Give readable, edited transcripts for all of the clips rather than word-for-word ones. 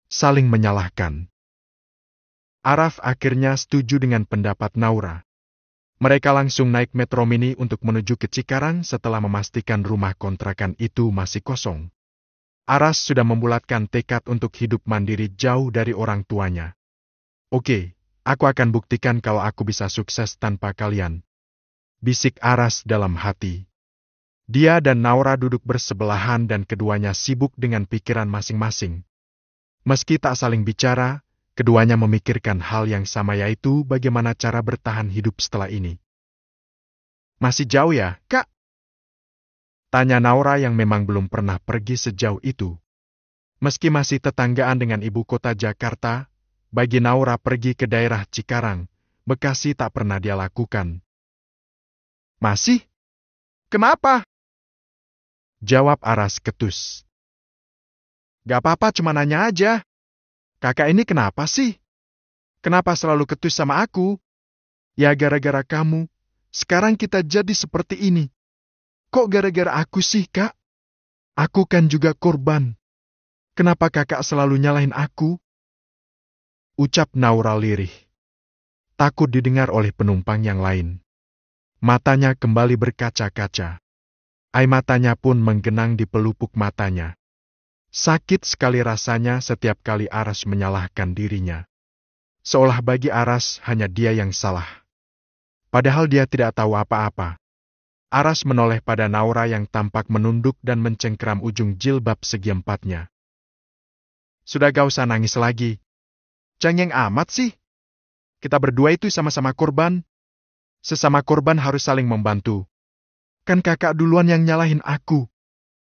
saling menyalahkan. Araf akhirnya setuju dengan pendapat Naura. Mereka langsung naik metro mini untuk menuju ke Cikarang setelah memastikan rumah kontrakan itu masih kosong. Aras sudah membulatkan tekad untuk hidup mandiri jauh dari orang tuanya. Oke, aku akan buktikan kalau aku bisa sukses tanpa kalian, bisik Aras dalam hati. Dia dan Naura duduk bersebelahan dan keduanya sibuk dengan pikiran masing-masing. Meski tak saling bicara, keduanya memikirkan hal yang sama, yaitu bagaimana cara bertahan hidup setelah ini. Masih jauh ya, Kak? Tanya Naura yang memang belum pernah pergi sejauh itu. Meski masih tetanggaan dengan ibu kota Jakarta, bagi Naura pergi ke daerah Cikarang, Bekasi tak pernah dia lakukan. Masih? Kenapa? Jawab Aras ketus. Gak apa-apa, cuma nanya aja. Kakak ini kenapa sih? Kenapa selalu ketus sama aku? Ya gara-gara kamu. Sekarang kita jadi seperti ini. Kok gara-gara aku sih, Kak? Aku kan juga korban. Kenapa kakak selalu nyalahin aku? Ucap Naura lirih. Takut didengar oleh penumpang yang lain. Matanya kembali berkaca-kaca. Air matanya pun menggenang di pelupuk matanya. Sakit sekali rasanya setiap kali Aras menyalahkan dirinya. Seolah bagi Aras hanya dia yang salah. Padahal dia tidak tahu apa-apa. Aras menoleh pada Naura yang tampak menunduk dan mencengkeram ujung jilbab segi empatnya. Sudah gak usah nangis lagi. Cengeng amat sih. Kita berdua itu sama-sama korban. Sesama korban harus saling membantu. Kan kakak duluan yang nyalahin aku.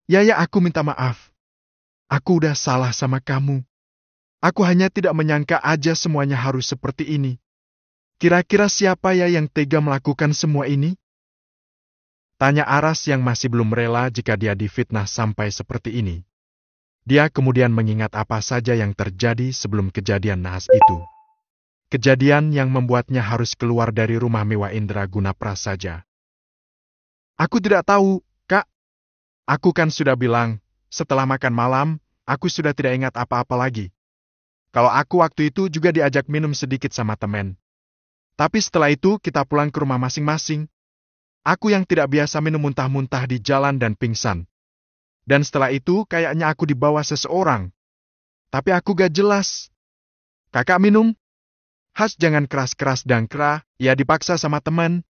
Ya aku minta maaf. Aku udah salah sama kamu. Aku hanya tidak menyangka aja semuanya harus seperti ini. Kira-kira siapa ya yang tega melakukan semua ini? Tanya Aras yang masih belum rela jika dia difitnah sampai seperti ini. Dia kemudian mengingat apa saja yang terjadi sebelum kejadian naas itu. Kejadian yang membuatnya harus keluar dari rumah mewah Indraguna Prasaja. Aku tidak tahu, Kak. Aku kan sudah bilang, setelah makan malam, aku sudah tidak ingat apa-apa lagi. Kalau aku waktu itu juga diajak minum sedikit sama temen. Tapi setelah itu kita pulang ke rumah masing-masing. Aku yang tidak biasa minum muntah-muntah di jalan dan pingsan. Dan setelah itu kayaknya aku dibawa seseorang. Tapi aku gak jelas. Kakak minum? Has, jangan keras-keras dan kera, ya dipaksa sama teman.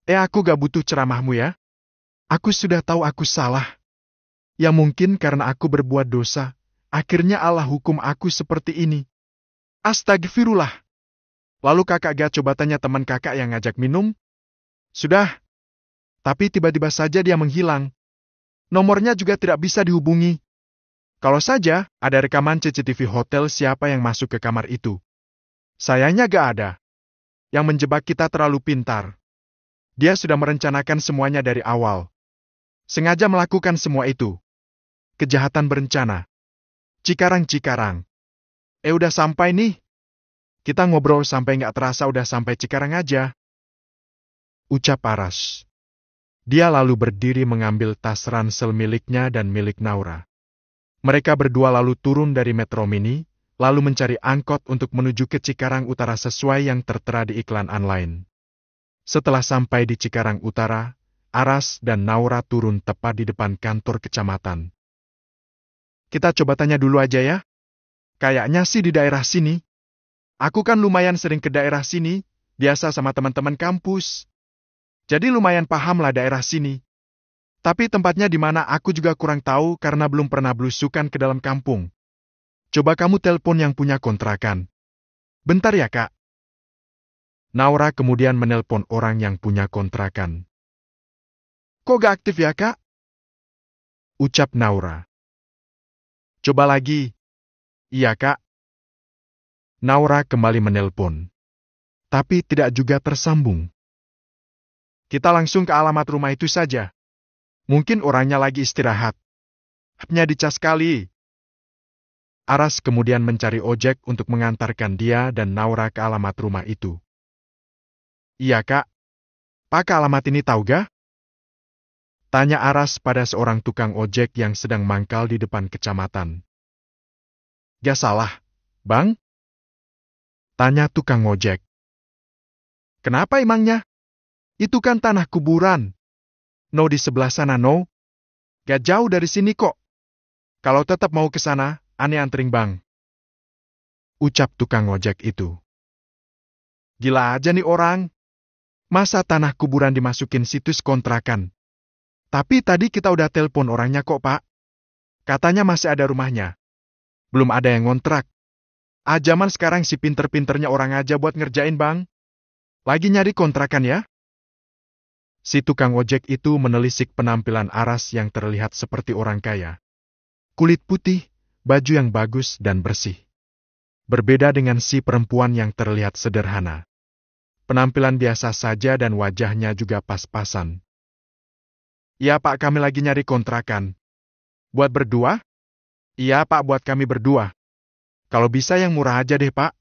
Aku gak butuh ceramahmu ya. Aku sudah tahu aku salah. Ya mungkin karena aku berbuat dosa, akhirnya Allah hukum aku seperti ini. Astagfirullah. Lalu kakak gak coba tanya teman kakak yang ngajak minum? Sudah. Tapi tiba-tiba saja dia menghilang. Nomornya juga tidak bisa dihubungi. Kalau saja ada rekaman CCTV hotel siapa yang masuk ke kamar itu. Sayangnya gak ada. Yang menjebak kita terlalu pintar. Dia sudah merencanakan semuanya dari awal. Sengaja melakukan semua itu. Kejahatan berencana. Cikarang. Udah sampai nih. Kita ngobrol sampai gak terasa udah sampai Cikarang aja. Ucap Aras. Dia lalu berdiri mengambil tas ransel miliknya dan milik Naura. Mereka berdua lalu turun dari metro mini, lalu mencari angkot untuk menuju ke Cikarang Utara sesuai yang tertera di iklan online. Setelah sampai di Cikarang Utara, Aras dan Naura turun tepat di depan kantor kecamatan. Kita coba tanya dulu aja ya. Kayaknya sih di daerah sini. Aku kan lumayan sering ke daerah sini, biasa sama teman-teman kampus. Jadi lumayan pahamlah daerah sini. Tapi tempatnya di mana aku juga kurang tahu karena belum pernah belusukan ke dalam kampung. Coba kamu telepon yang punya kontrakan. Bentar ya, Kak. Naura kemudian menelpon orang yang punya kontrakan. Kok gak aktif ya, Kak? Ucap Naura. Coba lagi. Iya, Kak. Naura kembali menelpon. Tapi tidak juga tersambung. Kita langsung ke alamat rumah itu saja. Mungkin orangnya lagi istirahat. Hapnya dicas kali. Aras kemudian mencari ojek untuk mengantarkan dia dan Naura ke alamat rumah itu. Iya, Kak. Pak, alamat ini tahu gak? Tanya Aras pada seorang tukang ojek yang sedang mangkal di depan kecamatan. Gak salah, Bang? Tanya tukang ojek. Kenapa emangnya? Itu kan tanah kuburan. No, di sebelah sana, no. Gak jauh dari sini kok. Kalau tetap mau ke sana, ane anterin Bang. Ucap tukang ojek itu. Gila aja nih orang. Masa tanah kuburan dimasukin situs kontrakan? Tapi tadi kita udah telepon orangnya kok, Pak. Katanya masih ada rumahnya. Belum ada yang ngontrak. Zaman sekarang si pinter-pinternya orang aja buat ngerjain, Bang. Lagi nyari kontrakan ya? Si tukang ojek itu menelisik penampilan Aras yang terlihat seperti orang kaya. Kulit putih, baju yang bagus dan bersih. Berbeda dengan si perempuan yang terlihat sederhana. Penampilan biasa saja dan wajahnya juga pas-pasan. Iya, Pak, kami lagi nyari kontrakan. Buat berdua? Iya, Pak, buat kami berdua. Kalau bisa yang murah aja deh, Pak.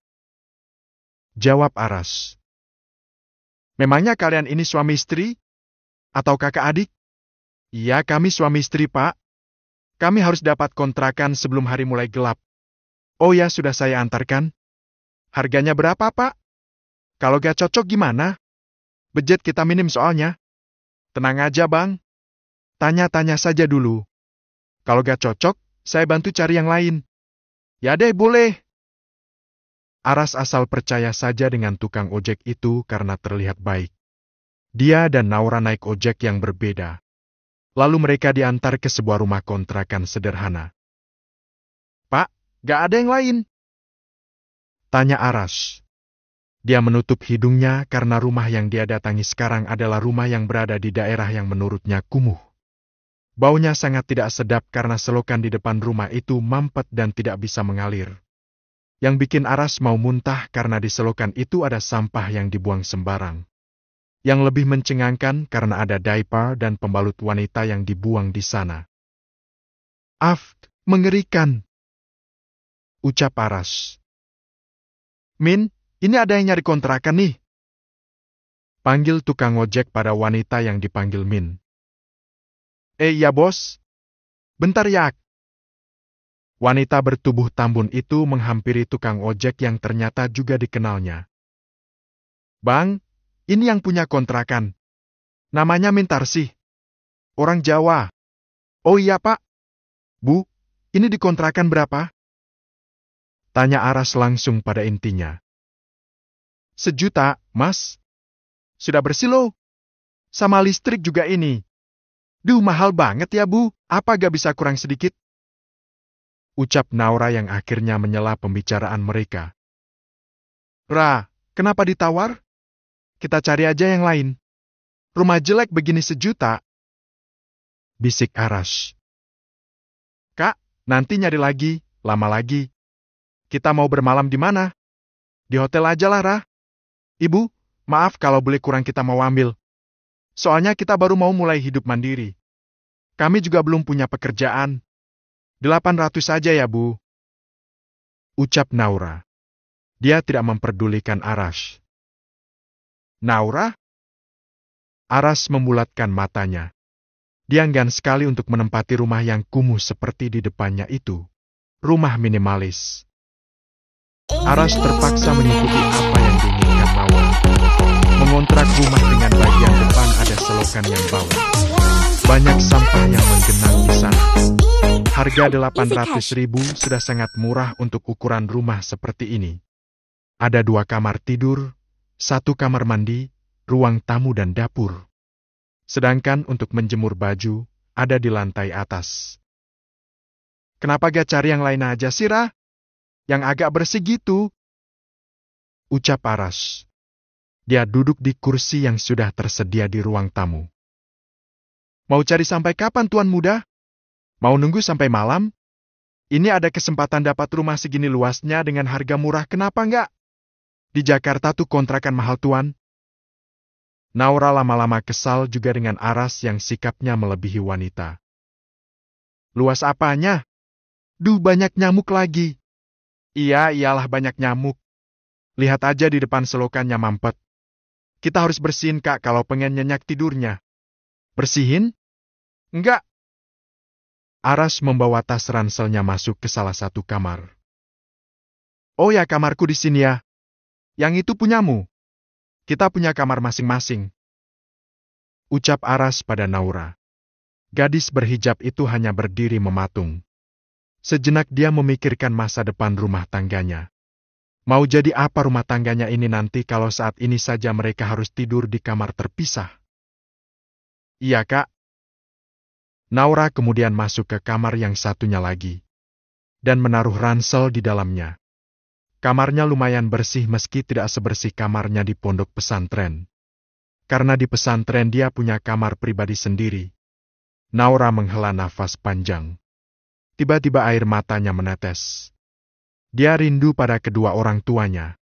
Jawab Aras. Memangnya kalian ini suami istri? Atau kakak adik? Iya, kami suami istri, Pak. Kami harus dapat kontrakan sebelum hari mulai gelap. Oh ya, sudah saya antarkan. Harganya berapa, Pak? Kalau gak cocok gimana? Budget kita minim soalnya. Tenang aja, Bang. Tanya-tanya saja dulu. Kalau gak cocok, saya bantu cari yang lain. Ya deh, boleh. Aras asal percaya saja dengan tukang ojek itu karena terlihat baik. Dia dan Naura naik ojek yang berbeda. Lalu mereka diantar ke sebuah rumah kontrakan sederhana. Pak, gak ada yang lain? Tanya Aras. Dia menutup hidungnya karena rumah yang dia datangi sekarang adalah rumah yang berada di daerah yang menurutnya kumuh. Baunya sangat tidak sedap karena selokan di depan rumah itu mampet dan tidak bisa mengalir. Yang bikin Aras mau muntah karena di selokan itu ada sampah yang dibuang sembarang. Yang lebih mencengangkan karena ada diaper dan pembalut wanita yang dibuang di sana. Mengerikan. Ucap Aras. Min, ini ada yang nyari kontrakan nih. Panggil tukang ojek pada wanita yang dipanggil Min. Iya bos. Bentar ya. Wanita bertubuh tambun itu menghampiri tukang ojek yang ternyata juga dikenalnya. Bang, ini yang punya kontrakan. Namanya Mintarsih. Orang Jawa. Oh iya Pak. Bu, ini dikontrakan berapa? Tanya Aras langsung pada intinya. 1 juta, Mas. Sudah bersih loh. Sama listrik juga ini. Duh, mahal banget ya, Bu. Apa gak bisa kurang sedikit? Ucap Naura yang akhirnya menyela pembicaraan mereka. Ra, kenapa ditawar? Kita cari aja yang lain. Rumah jelek begini 1 juta. Bisik Aras. Kak, nanti nyari lagi, lama lagi. Kita mau bermalam di mana? Di hotel aja lah, Ra. Ibu, maaf kalau boleh kurang kita mau ambil. Soalnya kita baru mau mulai hidup mandiri. Kami juga belum punya pekerjaan. 800 saja ya, Bu. Ucap Naura. Dia tidak memperdulikan Aras. Naura? Aras membulatkan matanya. Dia enggan sekali untuk menempati rumah yang kumuh seperti di depannya itu. Rumah minimalis. Aras terpaksa mengikuti apa yang diinginkan Naura. Mengontrak rumah dengan bagian depan ada selokan yang bau. Banyak sampah yang menggenang di sana. Harga 800.000 sudah sangat murah untuk ukuran rumah seperti ini. Ada 2 kamar tidur, 1 kamar mandi, ruang tamu dan dapur. Sedangkan untuk menjemur baju, ada di lantai atas. Kenapa gak cari yang lain aja sih, Ra? Yang agak bersih gitu. Ucap Aras. Dia duduk di kursi yang sudah tersedia di ruang tamu. Mau cari sampai kapan, Tuan Muda? Mau nunggu sampai malam? Ini ada kesempatan dapat rumah segini luasnya dengan harga murah, kenapa enggak? Di Jakarta tuh kontrakan mahal, Tuan. Naura lama-lama kesal juga dengan Aras yang sikapnya melebihi wanita. Luas apanya? Duh, banyak nyamuk lagi. Iya, iyalah banyak nyamuk. Lihat aja di depan selokannya mampet. Kita harus bersihin, Kak, kalau pengen nyenyak tidurnya. Bersihin? Enggak. Aras membawa tas ranselnya masuk ke salah satu kamar. Oh ya, kamarku di sini ya. Yang itu punyamu. Kita punya kamar masing-masing. Ucap Aras pada Naura. Gadis berhijab itu hanya berdiri mematung. Sejenak dia memikirkan masa depan rumah tangganya. Mau jadi apa rumah tangganya ini nanti kalau saat ini saja mereka harus tidur di kamar terpisah? Iya, Kak. Naura kemudian masuk ke kamar yang satunya lagi dan menaruh ransel di dalamnya. Kamarnya lumayan bersih meski tidak sebersih kamarnya di pondok pesantren. Karena di pesantren dia punya kamar pribadi sendiri. Naura menghela nafas panjang. Tiba-tiba air matanya menetes. Dia rindu pada kedua orang tuanya.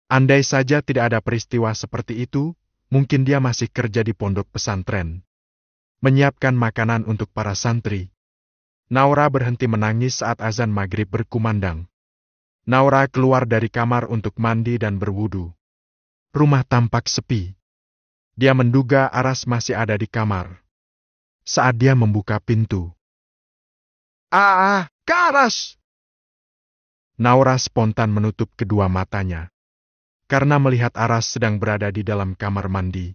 Andai saja tidak ada peristiwa seperti itu, mungkin dia masih kerja di pondok pesantren. Menyiapkan makanan untuk para santri. Naura berhenti menangis saat azan maghrib berkumandang. Naura keluar dari kamar untuk mandi dan berwudu. Rumah tampak sepi. Dia menduga Aras masih ada di kamar. Saat dia membuka pintu. Kak Aras! Naura spontan menutup kedua matanya. Karena melihat Aras sedang berada di dalam kamar mandi.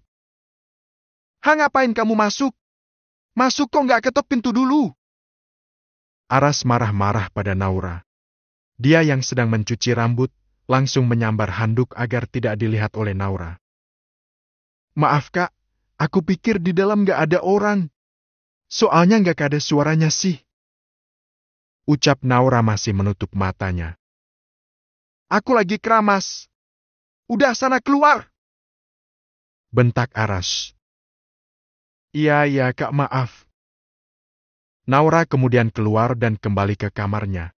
Ngapain kamu masuk? Masuk kok nggak ketok pintu dulu? Aras marah-marah pada Naura. Dia yang sedang mencuci rambut, langsung menyambar handuk agar tidak dilihat oleh Naura. Maaf Kak, aku pikir di dalam nggak ada orang. Soalnya nggak ada suaranya sih. Ucap Naura masih menutup matanya. Aku lagi keramas. Udah sana keluar. Bentak Aras. Iya Kak, maaf. Naura kemudian keluar dan kembali ke kamarnya.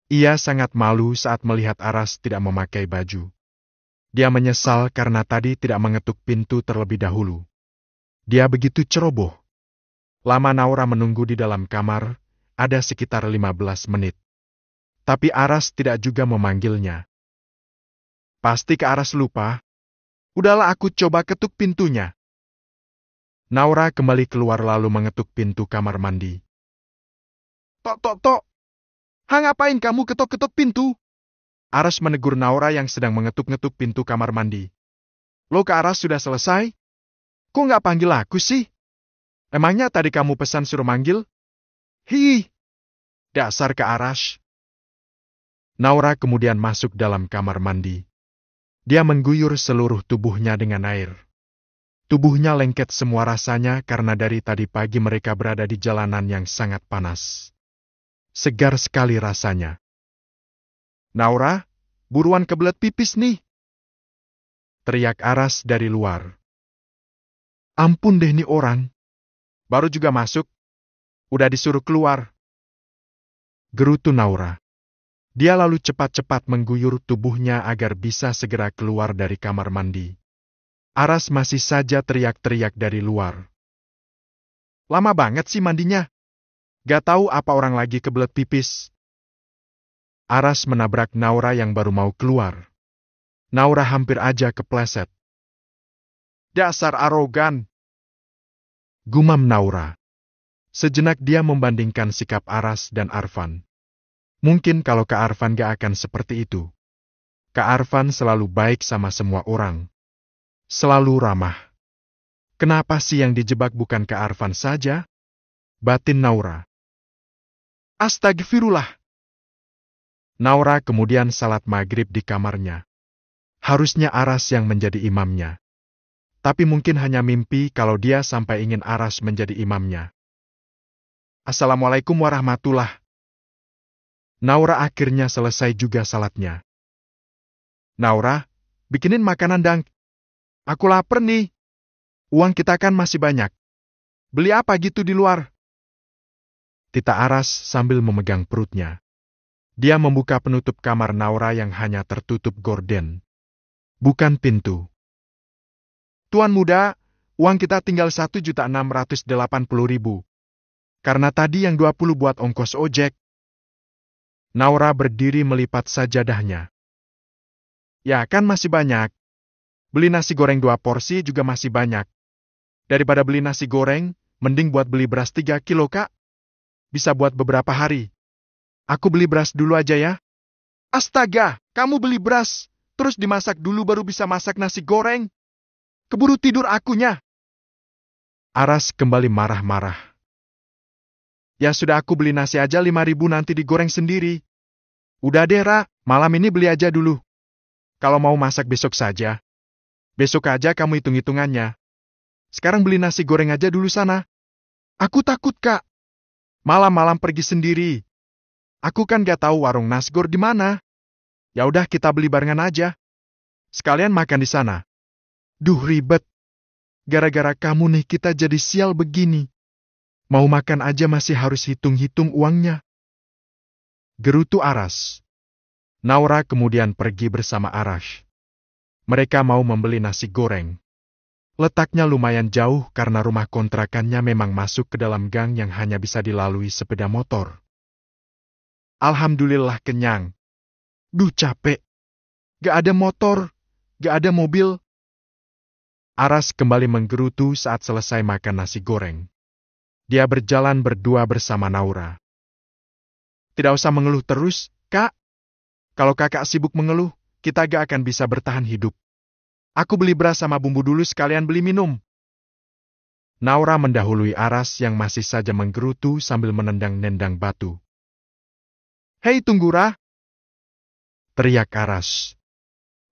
Ia sangat malu saat melihat Aras tidak memakai baju. Dia menyesal karena tadi tidak mengetuk pintu terlebih dahulu. Dia begitu ceroboh. Lama Naura menunggu di dalam kamar, ada sekitar 15 menit. Tapi Aras tidak juga memanggilnya. Pasti ke Aras lupa. Udahlah aku coba ketuk pintunya. Naura kembali keluar lalu mengetuk pintu kamar mandi. Tok. Ngapain kamu ketok-ketok pintu? Aras menegur Naura yang sedang mengetuk-ngetuk pintu kamar mandi. Lo ke Aras sudah selesai? Kok nggak panggil aku sih? Emangnya tadi kamu pesan suruh manggil? Dasar ke Aras. Naura kemudian masuk dalam kamar mandi. Dia mengguyur seluruh tubuhnya dengan air. Tubuhnya lengket semua rasanya karena dari tadi pagi mereka berada di jalanan yang sangat panas. Segar sekali rasanya. Naura, buruan kebelet pipis nih. Teriak Aras dari luar. Ampun deh nih orang. Baru juga masuk. Udah disuruh keluar. Gerutu Naura. Dia lalu cepat-cepat mengguyur tubuhnya agar bisa segera keluar dari kamar mandi. Aras masih saja teriak-teriak dari luar. Lama banget sih mandinya. Gak tahu apa orang lagi kebelet pipis. Aras menabrak Naura yang baru mau keluar. Naura hampir aja kepleset. Dasar arogan. Gumam Naura. Sejenak dia membandingkan sikap Aras dan Arfan. Mungkin kalau Kak Arfan gak akan seperti itu. Kak Arfan selalu baik sama semua orang. Selalu ramah. Kenapa sih yang dijebak bukan Kak Arfan saja? Batin Naura. Astagfirullah. Naura kemudian salat maghrib di kamarnya. Harusnya Aras yang menjadi imamnya. Tapi mungkin hanya mimpi kalau dia sampai ingin Aras menjadi imamnya. Assalamualaikum warahmatullah. Naura akhirnya selesai juga salatnya. Naura, bikinin makanan dang. Aku lapar nih. Uang kita kan masih banyak. Beli apa gitu di luar? Tita Aras sambil memegang perutnya. Dia membuka penutup kamar Naura yang hanya tertutup gorden. Bukan pintu. Tuan muda, uang kita tinggal 1.680.000. Karena tadi yang 20 buat ongkos ojek. Naura berdiri melipat sajadahnya. Ya kan masih banyak. Beli nasi goreng 2 porsi juga masih banyak. Daripada beli nasi goreng, mending buat beli beras 3 kilo kak. Bisa buat beberapa hari. Aku beli beras dulu aja ya. Astaga, Kamu beli beras, terus dimasak dulu baru bisa masak nasi goreng. Keburu tidur akunya. Aras kembali marah-marah. Ya sudah, aku beli nasi aja 5.000 nanti digoreng sendiri. Udah deh, Ra, malam ini beli aja dulu. Kalau mau masak besok saja. Besok aja kamu hitung-hitungannya. Sekarang beli nasi goreng aja dulu sana. Aku takut, Kak. Malam-malam pergi sendiri. Aku kan gak tahu warung nasgor di mana. Ya udah, kita beli barengan aja. Sekalian makan di sana. Duh, ribet. Gara-gara kamu nih kita jadi sial begini. Mau makan aja masih harus hitung-hitung uangnya. Gerutu Aras. Naura kemudian pergi bersama Arash. Mereka mau membeli nasi goreng. Letaknya lumayan jauh karena rumah kontrakannya memang masuk ke dalam gang yang hanya bisa dilalui sepeda motor. Alhamdulillah kenyang. Duh, capek. Gak ada motor, gak ada mobil. Aras kembali menggerutu saat selesai makan nasi goreng. Dia berjalan berdua bersama Naura. Tidak usah mengeluh terus, Kak. Kalau kakak sibuk mengeluh, kita gak akan bisa bertahan hidup. Aku beli beras sama bumbu dulu sekalian beli minum. Naura mendahului Aras yang masih saja menggerutu sambil menendang-nendang batu. Hei, tunggu, Ra! Teriak Aras.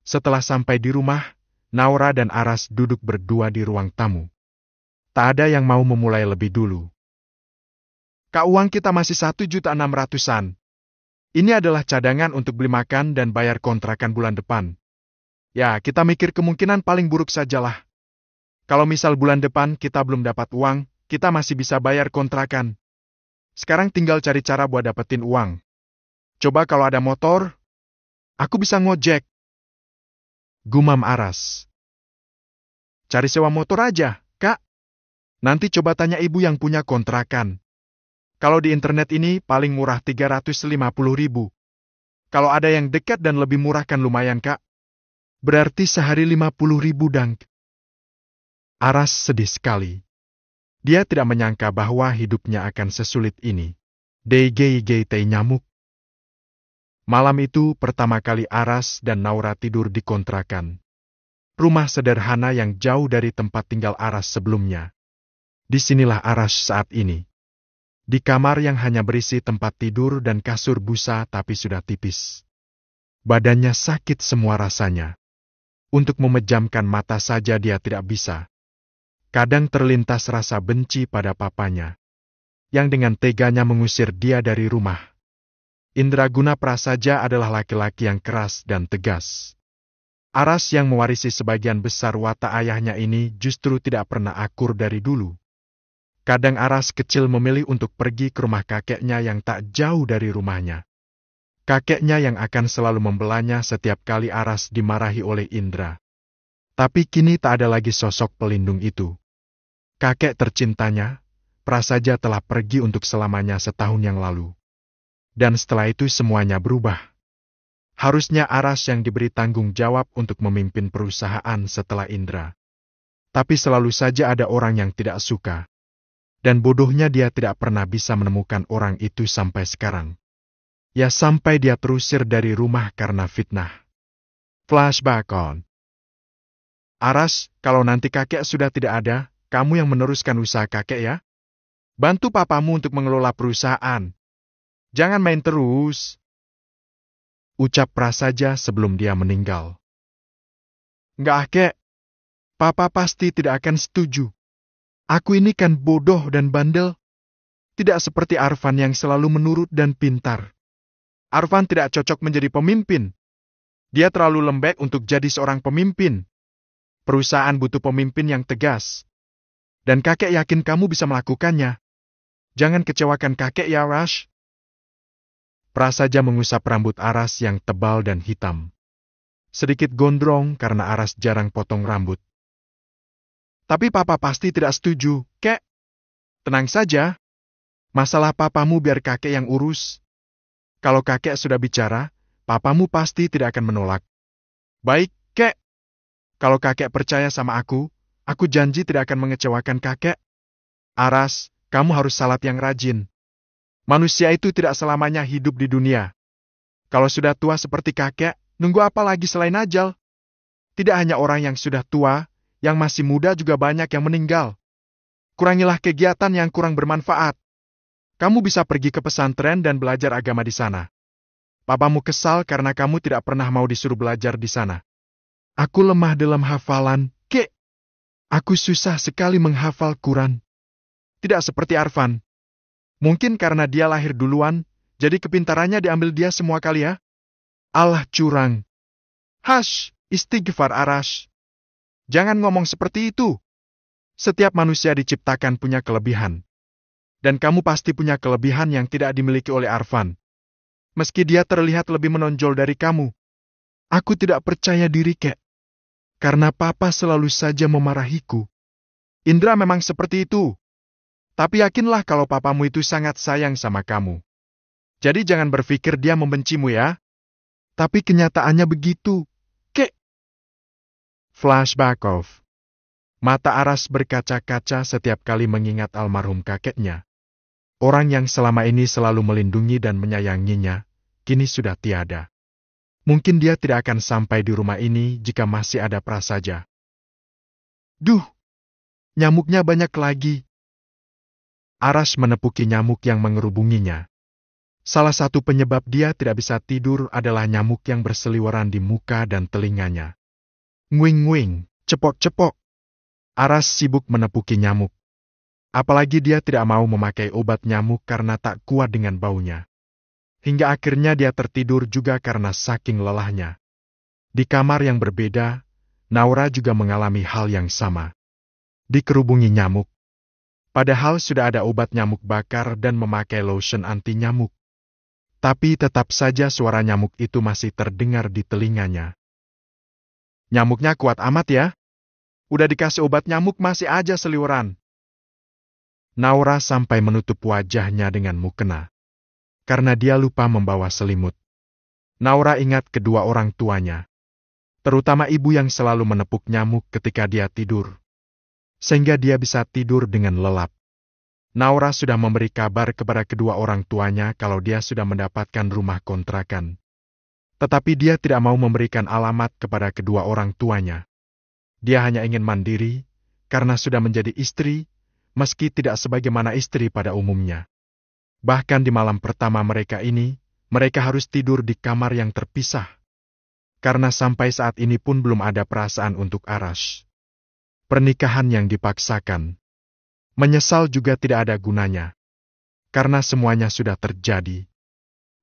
Setelah sampai di rumah, Naura dan Aras duduk berdua di ruang tamu. Tak ada yang mau memulai lebih dulu. Kak, uang kita masih 1.600.000-an. Ini adalah cadangan untuk beli makan dan bayar kontrakan bulan depan. Ya, kita mikir kemungkinan paling buruk sajalah. Kalau misal bulan depan kita belum dapat uang, kita masih bisa bayar kontrakan. Sekarang tinggal cari cara buat dapetin uang. Coba kalau ada motor, aku bisa ngojek. Gumam Aras. Cari sewa motor aja, Kak. Nanti coba tanya ibu yang punya kontrakan. Kalau di internet ini paling murah 350.000. Kalau ada yang dekat dan lebih murah kan lumayan, Kak. Berarti sehari 50.000 dang. Aras sedih sekali. Dia tidak menyangka bahwa hidupnya akan sesulit ini. DGIGT nyamuk. Malam itu pertama kali Aras dan Naura tidur di kontrakan. Rumah sederhana yang jauh dari tempat tinggal Aras sebelumnya. Disinilah Aras saat ini. Di kamar yang hanya berisi tempat tidur dan kasur busa tapi sudah tipis. Badannya sakit semua rasanya. Untuk memejamkan mata saja dia tidak bisa. Kadang terlintas rasa benci pada papanya, yang dengan teganya mengusir dia dari rumah. Indraguna Prasaja adalah laki-laki yang keras dan tegas. Aras yang mewarisi sebagian besar watak ayahnya ini justru tidak pernah akur dari dulu. Kadang Aras kecil memilih untuk pergi ke rumah kakeknya yang tak jauh dari rumahnya. Kakeknya yang akan selalu membelanya setiap kali Aras dimarahi oleh Indra. Tapi kini tak ada lagi sosok pelindung itu. Kakek tercintanya, Prasaja telah pergi untuk selamanya setahun yang lalu. Dan setelah itu semuanya berubah. Harusnya Aras yang diberi tanggung jawab untuk memimpin perusahaan setelah Indra. Tapi selalu saja ada orang yang tidak suka. Dan bodohnya dia tidak pernah bisa menemukan orang itu sampai sekarang. Ya sampai dia terusir dari rumah karena fitnah. Flashback on. Aras, kalau nanti kakek sudah tidak ada, kamu yang meneruskan usaha kakek ya. Bantu papamu untuk mengelola perusahaan. Jangan main terus. Ucap Prasaja sebelum dia meninggal. Enggak, kek. Papa pasti tidak akan setuju. Aku ini kan bodoh dan bandel. Tidak seperti Arfan yang selalu menurut dan pintar. Arfan tidak cocok menjadi pemimpin. Dia terlalu lembek untuk jadi seorang pemimpin. Perusahaan butuh pemimpin yang tegas. Dan kakek yakin kamu bisa melakukannya. Jangan kecewakan kakek ya, Rash. Prasaja mengusap rambut Aras yang tebal dan hitam. Sedikit gondrong karena Aras jarang potong rambut. Tapi papa pasti tidak setuju, kek. Tenang saja. Masalah papamu biar kakek yang urus. Kalau kakek sudah bicara, papamu pasti tidak akan menolak. Baik, kek. Kalau kakek percaya sama aku janji tidak akan mengecewakan kakek. Aras, kamu harus salat yang rajin. Manusia itu tidak selamanya hidup di dunia. Kalau sudah tua seperti kakek, Nunggu apa lagi selain ajal? Tidak hanya orang yang sudah tua, yang masih muda juga banyak yang meninggal. Kurangilah kegiatan yang kurang bermanfaat. Kamu bisa pergi ke pesantren dan belajar agama di sana. Papamu kesal karena kamu tidak pernah mau disuruh belajar di sana. Aku lemah dalam hafalan, Kek. Aku susah sekali menghafal Quran. Tidak seperti Arfan. Mungkin karena dia lahir duluan, jadi kepintarannya diambil dia semua kali ya? Allah curang. Hash, istighfar Arash. Jangan ngomong seperti itu. Setiap manusia diciptakan punya kelebihan. Dan kamu pasti punya kelebihan yang tidak dimiliki oleh Arfan. Meski dia terlihat lebih menonjol dari kamu. Aku tidak percaya diri, Kek. Karena papa selalu saja memarahiku. Indra memang seperti itu. Tapi yakinlah kalau papamu itu sangat sayang sama kamu. Jadi jangan berpikir dia membencimu ya. Tapi kenyataannya begitu, Kek. Flashback off. Mata Aras berkaca-kaca setiap kali mengingat almarhum kakeknya. Orang yang selama ini selalu melindungi dan menyayanginya, kini sudah tiada. Mungkin dia tidak akan sampai di rumah ini jika masih ada prasaja. Duh, nyamuknya banyak lagi. Aras menepuki nyamuk yang mengerubunginya. Salah satu penyebab dia tidak bisa tidur adalah nyamuk yang berseliweran di muka dan telinganya. Nguing-nguing, cepok-cepok. Aras sibuk menepuki nyamuk. Apalagi dia tidak mau memakai obat nyamuk karena tak kuat dengan baunya. Hingga akhirnya dia tertidur juga karena saking lelahnya. Di kamar yang berbeda, Naura juga mengalami hal yang sama. Dikerubungi nyamuk. Padahal sudah ada obat nyamuk bakar dan memakai lotion anti nyamuk. Tapi tetap saja suara nyamuk itu masih terdengar di telinganya. Nyamuknya kuat amat ya? Udah dikasih obat nyamuk masih aja seliweran. Naura sampai menutup wajahnya dengan mukena. Karena dia lupa membawa selimut. Naura ingat kedua orang tuanya. Terutama ibu yang selalu menepuk nyamuk ketika dia tidur. Sehingga dia bisa tidur dengan lelap. Naura sudah memberi kabar kepada kedua orang tuanya kalau dia sudah mendapatkan rumah kontrakan. Tetapi dia tidak mau memberikan alamat kepada kedua orang tuanya. Dia hanya ingin mandiri, karena sudah menjadi istri, meski tidak sebagaimana istri pada umumnya. Bahkan di malam pertama mereka ini, mereka harus tidur di kamar yang terpisah. Karena sampai saat ini pun belum ada perasaan untuk Aras. Pernikahan yang dipaksakan. Menyesal juga tidak ada gunanya. Karena semuanya sudah terjadi.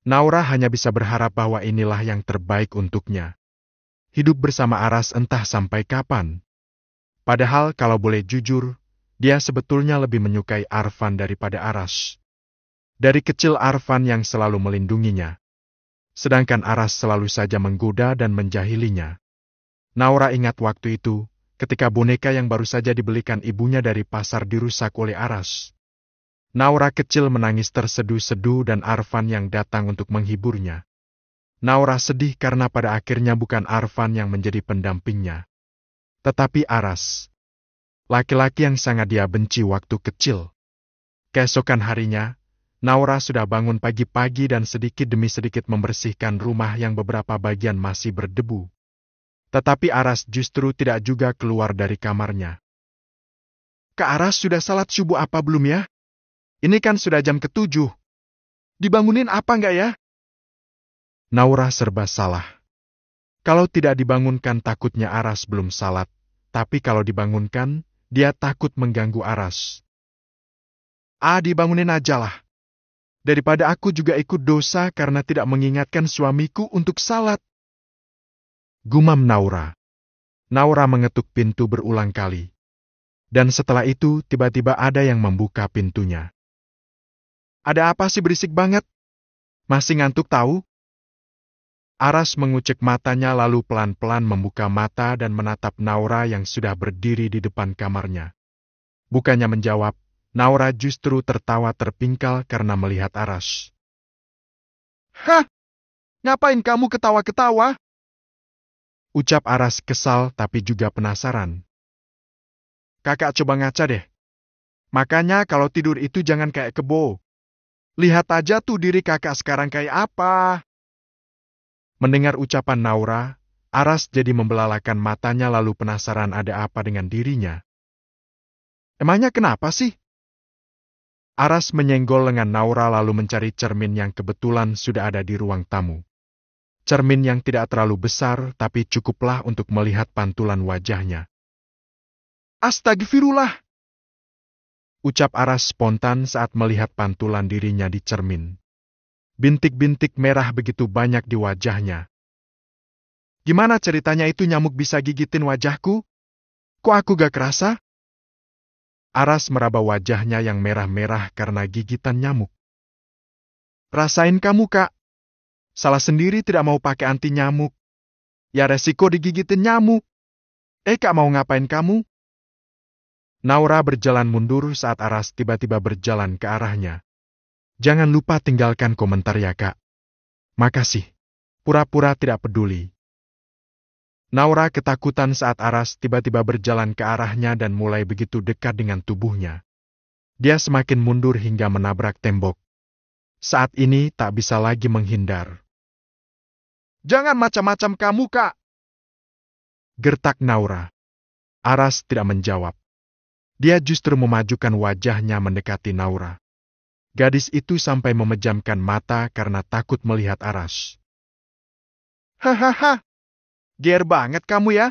Naura hanya bisa berharap bahwa inilah yang terbaik untuknya. Hidup bersama Aras entah sampai kapan. Padahal kalau boleh jujur, dia sebetulnya lebih menyukai Arfan daripada Aras. Dari kecil Arfan yang selalu melindunginya. Sedangkan Aras selalu saja menggoda dan menjahilinya. Naura ingat waktu itu, ketika boneka yang baru saja dibelikan ibunya dari pasar dirusak oleh Aras. Naura kecil menangis terseduh-seduh dan Arfan yang datang untuk menghiburnya. Naura sedih karena pada akhirnya bukan Arfan yang menjadi pendampingnya. Tetapi Aras. Laki-laki yang sangat dia benci waktu kecil. Keesokan harinya, Naura sudah bangun pagi-pagi dan sedikit demi sedikit membersihkan rumah yang beberapa bagian masih berdebu. Tetapi Aras justru tidak juga keluar dari kamarnya. Kak Aras sudah salat subuh apa belum ya? Ini kan sudah jam ke-7. Dibangunin apa enggak ya? Naura serba salah. Kalau tidak dibangunkan takutnya Aras belum salat, tapi kalau dibangunkan, dia takut mengganggu Aras. Dibangunin aja lah. Daripada aku juga ikut dosa karena tidak mengingatkan suamiku untuk salat. Gumam Naura. Naura mengetuk pintu berulang kali. Dan setelah itu tiba-tiba ada yang membuka pintunya. Ada apa sih berisik banget? Masih ngantuk tahu? Aras mengucek matanya lalu pelan-pelan membuka mata dan menatap Naura yang sudah berdiri di depan kamarnya. Bukannya menjawab, Naura justru tertawa terpingkal karena melihat Aras. Hah? Ngapain kamu ketawa-ketawa? Ucap Aras kesal tapi juga penasaran. Kakak coba ngaca deh. Makanya kalau tidur itu jangan kayak kebo. Lihat aja tuh diri kakak sekarang kayak apa. Mendengar ucapan Naura, Aras jadi membelalakan matanya lalu penasaran ada apa dengan dirinya. Emangnya kenapa sih? Aras menyenggol lengan Naura lalu mencari cermin yang kebetulan sudah ada di ruang tamu. Cermin yang tidak terlalu besar tapi cukuplah untuk melihat pantulan wajahnya. Astagfirullah! Ucap Aras spontan saat melihat pantulan dirinya di cermin. Bintik-bintik merah begitu banyak di wajahnya. Gimana ceritanya itu nyamuk bisa gigitin wajahku? Kok aku gak kerasa? Aras meraba wajahnya yang merah-merah karena gigitan nyamuk. Rasain kamu, Kak. Salah sendiri tidak mau pakai anti nyamuk. Ya resiko digigitin nyamuk. Kak mau ngapain kamu? Naura berjalan mundur saat Aras tiba-tiba berjalan ke arahnya. Jangan lupa tinggalkan komentar ya, Kak. Makasih. Pura-pura tidak peduli. Naura ketakutan saat Aras tiba-tiba berjalan ke arahnya dan mulai begitu dekat dengan tubuhnya. Dia semakin mundur hingga menabrak tembok. Saat ini tak bisa lagi menghindar. Jangan macam-macam kamu, Kak! Gertak Naura. Aras tidak menjawab. Dia justru memajukan wajahnya mendekati Naura. Gadis itu sampai memejamkan mata karena takut melihat Aras. Hahaha, ger banget kamu ya.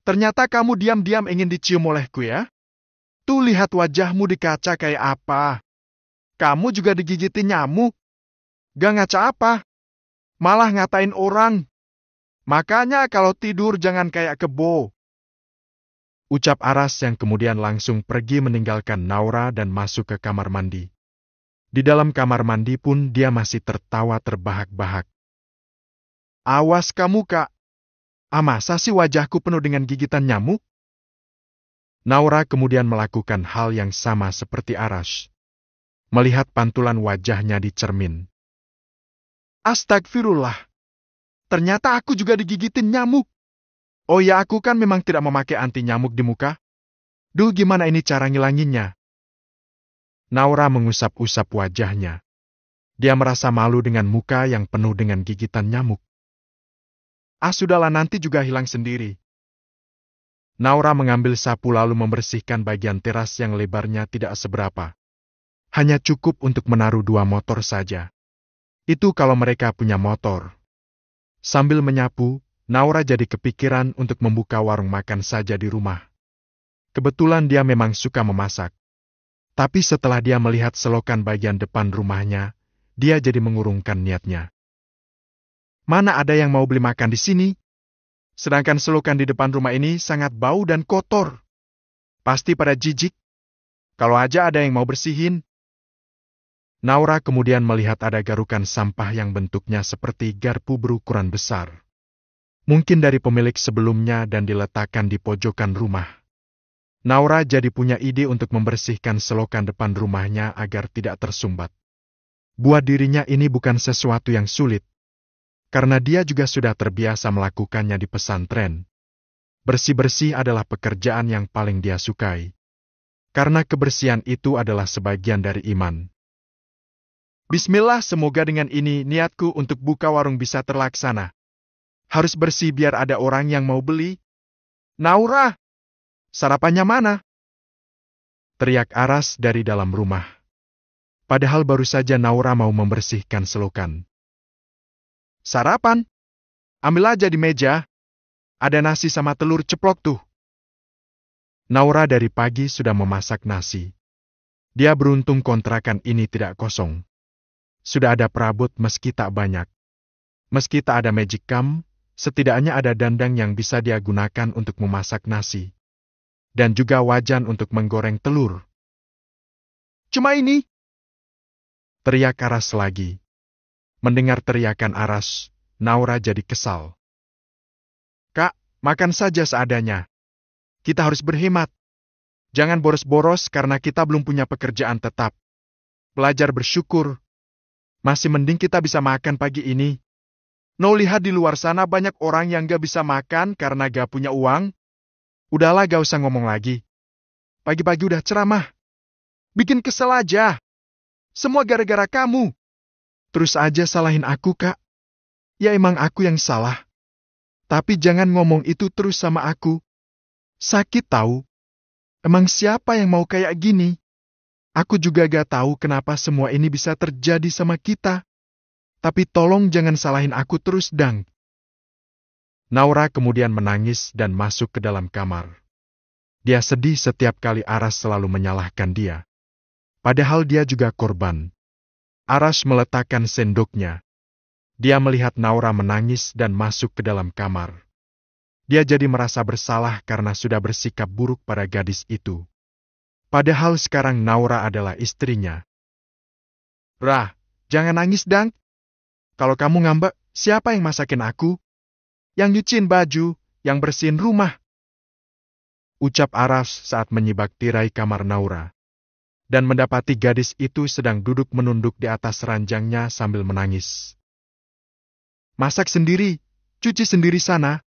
Ternyata kamu diam-diam ingin dicium olehku ya. Tuh lihat wajahmu di kaca kayak apa. Kamu juga digigitin nyamuk. Gak ngaca apa. Malah ngatain orang. Makanya kalau tidur jangan kayak kebo. Ucap Aras yang kemudian langsung pergi meninggalkan Naura dan masuk ke kamar mandi. Di dalam kamar mandi pun dia masih tertawa terbahak-bahak. Awas kamu, Kak. Masa sih wajahku penuh dengan gigitan nyamuk? Naura kemudian melakukan hal yang sama seperti Aras. Melihat pantulan wajahnya di cermin. Astagfirullah. Ternyata aku juga digigitin nyamuk. Oh ya, aku kan memang tidak memakai anti nyamuk di muka. Duh, gimana ini cara ngilanginnya? Naura mengusap-usap wajahnya. Dia merasa malu dengan muka yang penuh dengan gigitan nyamuk. Sudahlah, nanti juga hilang sendiri. Naura mengambil sapu lalu membersihkan bagian teras yang lebarnya tidak seberapa. Hanya cukup untuk menaruh 2 motor saja. Itu kalau mereka punya motor. Sambil menyapu, Naura jadi kepikiran untuk membuka warung makan saja di rumah. Kebetulan dia memang suka memasak. Tapi setelah dia melihat selokan bagian depan rumahnya, dia jadi mengurungkan niatnya. Mana ada yang mau beli makan di sini? Sedangkan selokan di depan rumah ini sangat bau dan kotor. Pasti pada jijik. Kalau aja ada yang mau bersihin. Naura kemudian melihat ada garukan sampah yang bentuknya seperti garpu berukuran besar. Mungkin dari pemilik sebelumnya dan diletakkan di pojokan rumah. Naura jadi punya ide untuk membersihkan selokan depan rumahnya agar tidak tersumbat. Buat dirinya ini bukan sesuatu yang sulit. Karena dia juga sudah terbiasa melakukannya di pesantren. Bersih-bersih adalah pekerjaan yang paling dia sukai. Karena kebersihan itu adalah sebagian dari iman. Bismillah, semoga dengan ini niatku untuk buka warung bisa terlaksana. Harus bersih biar ada orang yang mau beli. Naura, sarapannya mana? Teriak Aras dari dalam rumah. Padahal baru saja Naura mau membersihkan selokan. Sarapan? Ambil aja di meja. Ada nasi sama telur ceplok tuh. Naura dari pagi sudah memasak nasi. Dia beruntung kontrakan ini tidak kosong. Sudah ada perabot meski tak banyak. Meski tak ada magic cam, setidaknya ada dandang yang bisa dia gunakan untuk memasak nasi. Dan juga wajan untuk menggoreng telur. Cuma ini? Teriak Aras lagi. Mendengar teriakan Aras, Naura jadi kesal. Kak, makan saja seadanya. Kita harus berhemat. Jangan boros-boros karena kita belum punya pekerjaan tetap. Belajar bersyukur. Masih mending kita bisa makan pagi ini. No, lihat di luar sana banyak orang yang gak bisa makan karena gak punya uang. Udahlah, gak usah ngomong lagi. Pagi-pagi udah ceramah. Bikin kesel aja. Semua gara-gara kamu. Terus aja salahin aku, Kak. Ya emang aku yang salah. Tapi jangan ngomong itu terus sama aku. Sakit tahu. Emang siapa yang mau kayak gini? Aku juga gak tahu kenapa semua ini bisa terjadi sama kita. Tapi tolong jangan salahin aku terus, Dang. Naura kemudian menangis dan masuk ke dalam kamar. Dia sedih setiap kali Aras selalu menyalahkan dia. Padahal dia juga korban. Aras meletakkan sendoknya. Dia melihat Naura menangis dan masuk ke dalam kamar. Dia jadi merasa bersalah karena sudah bersikap buruk pada gadis itu. Padahal sekarang Naura adalah istrinya. Rah, jangan nangis, Dang. Kalau kamu ngambek, siapa yang masakin aku? Yang nyuciin baju, yang bersihin rumah. Ucap Aras saat menyibak tirai kamar Naura. Dan mendapati gadis itu sedang duduk menunduk di atas ranjangnya sambil menangis. Masak sendiri, cuci sendiri sana.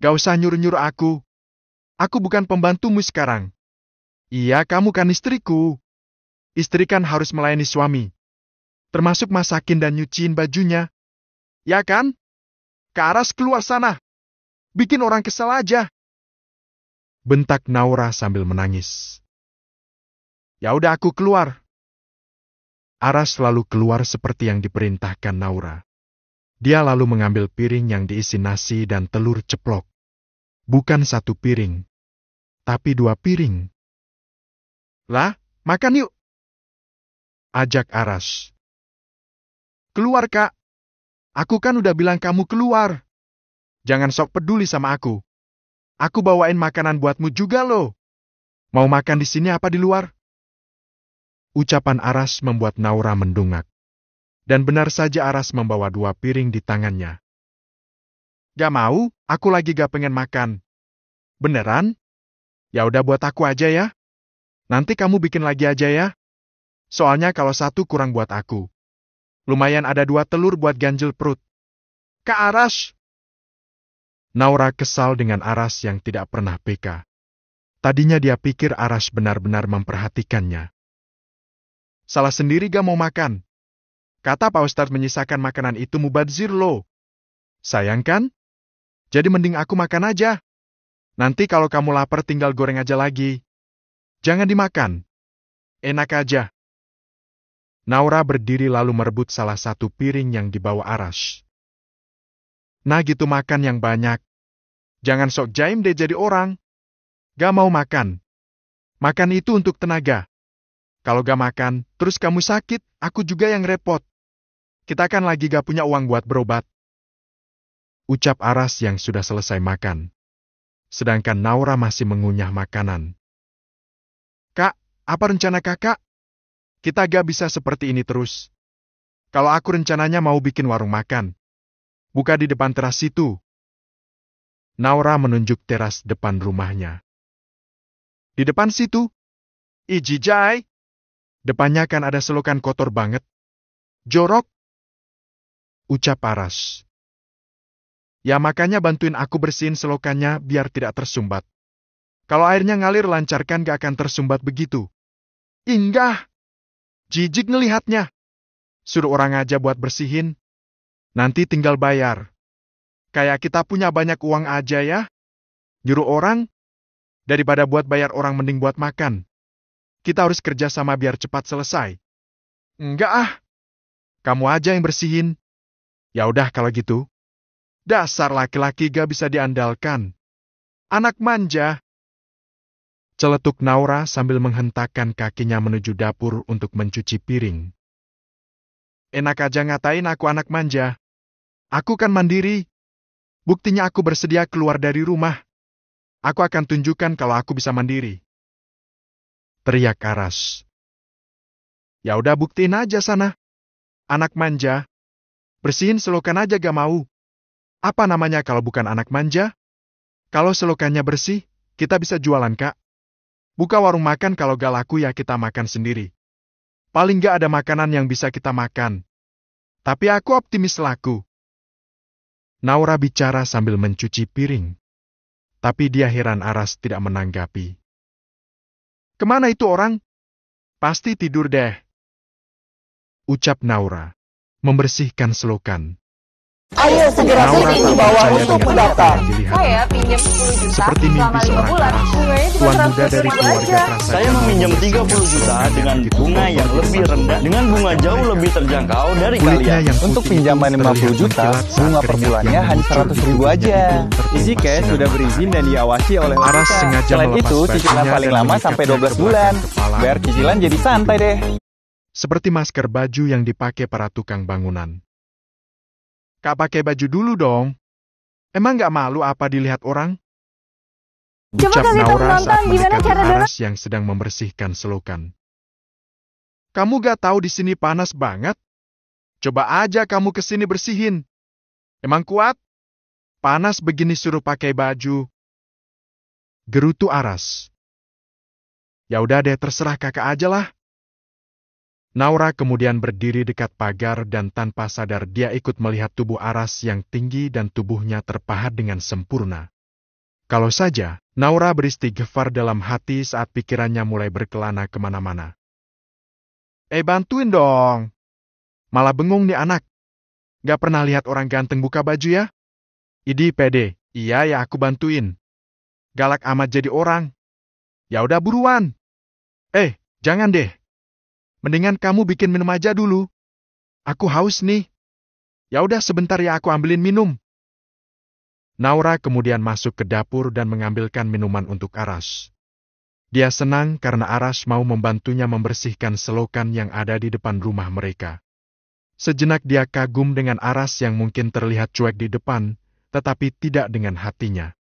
Gak usah nyuruh-nyuruh aku. Aku bukan pembantumu sekarang. Iya, kamu kan istriku. Istri kan harus melayani suami. Termasuk masakin dan nyuciin bajunya. Ya kan? Ke Aras keluar sana. Bikin orang kesel aja. Bentak Naura sambil menangis. Ya udah aku keluar. Aras lalu keluar seperti yang diperintahkan Naura. Dia lalu mengambil piring yang diisi nasi dan telur ceplok. Bukan satu piring, tapi 2 piring. Lah, makan yuk. Ajak Aras. Keluar, Kak. Aku kan udah bilang kamu keluar. Jangan sok peduli sama aku. Aku bawain makanan buatmu juga loh. Mau makan di sini apa di luar? Ucapan Aras membuat Naura mendungak. Dan benar saja Aras membawa 2 piring di tangannya. Gak mau, aku lagi gak pengen makan. Beneran? Ya udah buat aku aja ya. Nanti kamu bikin lagi aja ya. Soalnya kalau satu kurang buat aku. Lumayan ada 2 telur buat ganjel perut. Kak Aras! Naura kesal dengan Aras yang tidak pernah peka. Tadinya dia pikir Aras benar-benar memperhatikannya. Salah sendiri gak mau makan. Kata Pak Ustadz menyisakan makanan itu mubadzir loh. Sayang kan? Jadi mending aku makan aja. Nanti kalau kamu lapar tinggal goreng aja lagi. Jangan dimakan. Enak aja. Naura berdiri lalu merebut salah satu piring yang dibawa Aras. Nah gitu makan yang banyak. Jangan sok jaim deh jadi orang. Gak mau makan. Makan itu untuk tenaga. Kalau gak makan, terus kamu sakit, aku juga yang repot. Kita kan lagi gak punya uang buat berobat. Ucap Aras yang sudah selesai makan. Sedangkan Naura masih mengunyah makanan. Kak, apa rencana kakak? Kita gak bisa seperti ini terus. Kalau aku rencananya mau bikin warung makan. Buka di depan teras situ. Naura menunjuk teras depan rumahnya. Di depan situ? Ijijai. Depannya kan ada selokan kotor banget. Jorok. Ucap Aras. Ya makanya bantuin aku bersihin selokannya biar tidak tersumbat. Kalau airnya ngalir lancarkan gak akan tersumbat begitu. Inggah. Jijik ngelihatnya. Suruh orang aja buat bersihin. Nanti tinggal bayar. Kayak kita punya banyak uang aja ya. Nyuruh orang. Daripada buat bayar orang mending buat makan. Kita harus kerja sama biar cepat selesai. Enggak ah. Kamu aja yang bersihin. Ya udah kalau gitu. Dasar laki-laki gak bisa diandalkan. Anak manja. Celetuk Naura sambil menghentakkan kakinya menuju dapur untuk mencuci piring. Enak aja ngatain aku anak manja. Aku kan mandiri. Buktinya aku bersedia keluar dari rumah. Aku akan tunjukkan kalau aku bisa mandiri. Teriak Aras. Ya udah buktiin aja sana. Anak manja. Bersihin selokan aja gak mau. Apa namanya kalau bukan anak manja? Kalau selokannya bersih, kita bisa jualan, Kak. Buka warung makan kalau gak laku ya kita makan sendiri. Paling gak ada makanan yang bisa kita makan. Tapi aku optimis laku. Naura bicara sambil mencuci piring. Tapi dia heran Aras tidak menanggapi. Kemana itu orang? Pasti tidur deh. Ucap Naura, membersihkan selokan. Ayo segera Naura klik di tak bawah percaya untuk dengan mendaftar. apa yang dilihatnya. Saya pinjam 10 juta Seperti mimpi selama 5 seorang bulan. Aras, Bunganya cuma tuan muda 100 dari ribu keluarga aja. Prasaja Saya mau meminjam membersihkan 30 juta selokan yang dengan begitu bunga kotor yang di lebih depan rendah, rumah dengan bunga tetangga jauh mereka. lebih terjangkau dari Kulitnya kalian. yang Untuk putih pinjaman itu 50 terlihat juta, mengkilat saat bunga per keringat bulannya yang hanya mengucur 100 di ribu tubuhnya aja. itu tertimpa Isi cash sinar sudah matahari. berizin dan diawasi oleh Aras OJK. sengaja Selain melepas itu, cicilan bajunya paling dan lama sampai mengikatnya 12 ke bulan. belakang kepala Bayar untuk cicilan jadi melindungi santai tubuh. deh. Seperti masker baju yang dipakai para tukang bangunan. Kak, pakai baju dulu dong. Emang nggak malu apa dilihat orang? Coba Ucap kasih tahu Naura penonton saat gimana mendekati cara dorong. Aras yang sedang membersihkan selokan. Kamu gak tahu di sini panas banget? Coba aja kamu ke sini bersihin. Emang kuat? Panas begini suruh pakai baju. Gerutu Aras. Ya udah deh, terserah kakak aja lah. Naura kemudian berdiri dekat pagar dan tanpa sadar dia ikut melihat tubuh Aras yang tinggi dan tubuhnya terpahat dengan sempurna. Kalau saja, Naura beristighfar dalam hati saat pikirannya mulai berkelana kemana-mana. Bantuin dong. Malah bengong nih anak. Gak pernah lihat orang ganteng buka baju ya? Idi pede. Iya ya, aku bantuin. Galak amat jadi orang. Ya udah buruan. Jangan deh. Mendingan kamu bikin minum aja dulu. Aku haus nih. Ya udah sebentar ya, aku ambilin minum. Naura kemudian masuk ke dapur dan mengambilkan minuman untuk Aras. Dia senang karena Aras mau membantunya membersihkan selokan yang ada di depan rumah mereka. Sejenak dia kagum dengan Aras yang mungkin terlihat cuek di depan, tetapi tidak dengan hatinya.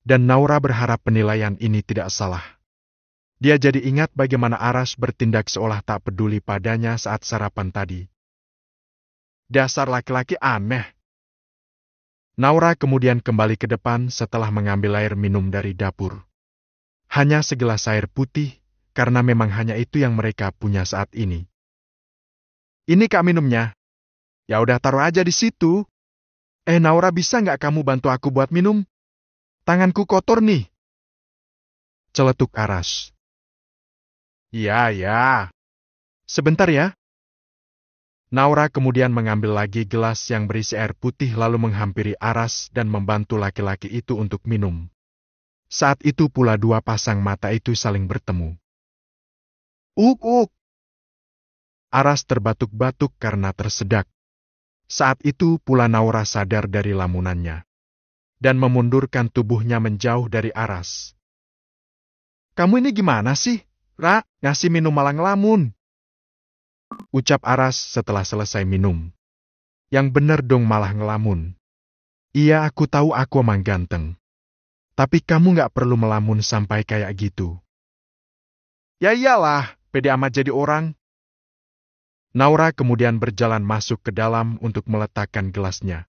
Dan Naura berharap penilaian ini tidak salah. Dia jadi ingat bagaimana Aras bertindak seolah tak peduli padanya saat sarapan tadi. Dasar laki-laki aneh. Naura kemudian kembali ke depan setelah mengambil air minum dari dapur. Hanya segelas air putih, karena memang hanya itu yang mereka punya saat ini. Ini Kak minumnya. Ya udah taruh aja di situ. Naura, bisa nggak kamu bantu aku buat minum? Tanganku kotor nih. Celetuk Aras. Ya. Sebentar ya. Naura kemudian mengambil lagi gelas yang berisi air putih lalu menghampiri Aras dan membantu laki-laki itu untuk minum. Saat itu pula dua pasang mata itu saling bertemu. Uk. Aras terbatuk-batuk karena tersedak. Saat itu pula Naura sadar dari lamunannya. Dan memundurkan tubuhnya menjauh dari Aras. Kamu ini gimana sih? Ra, ngasih minum malah ngelamun. Ucap Aras setelah selesai minum. Yang bener dong malah ngelamun. Iya, aku tahu aku emang ganteng. Tapi kamu gak perlu melamun sampai kayak gitu. Ya iyalah, pede amat jadi orang. Naura kemudian berjalan masuk ke dalam untuk meletakkan gelasnya.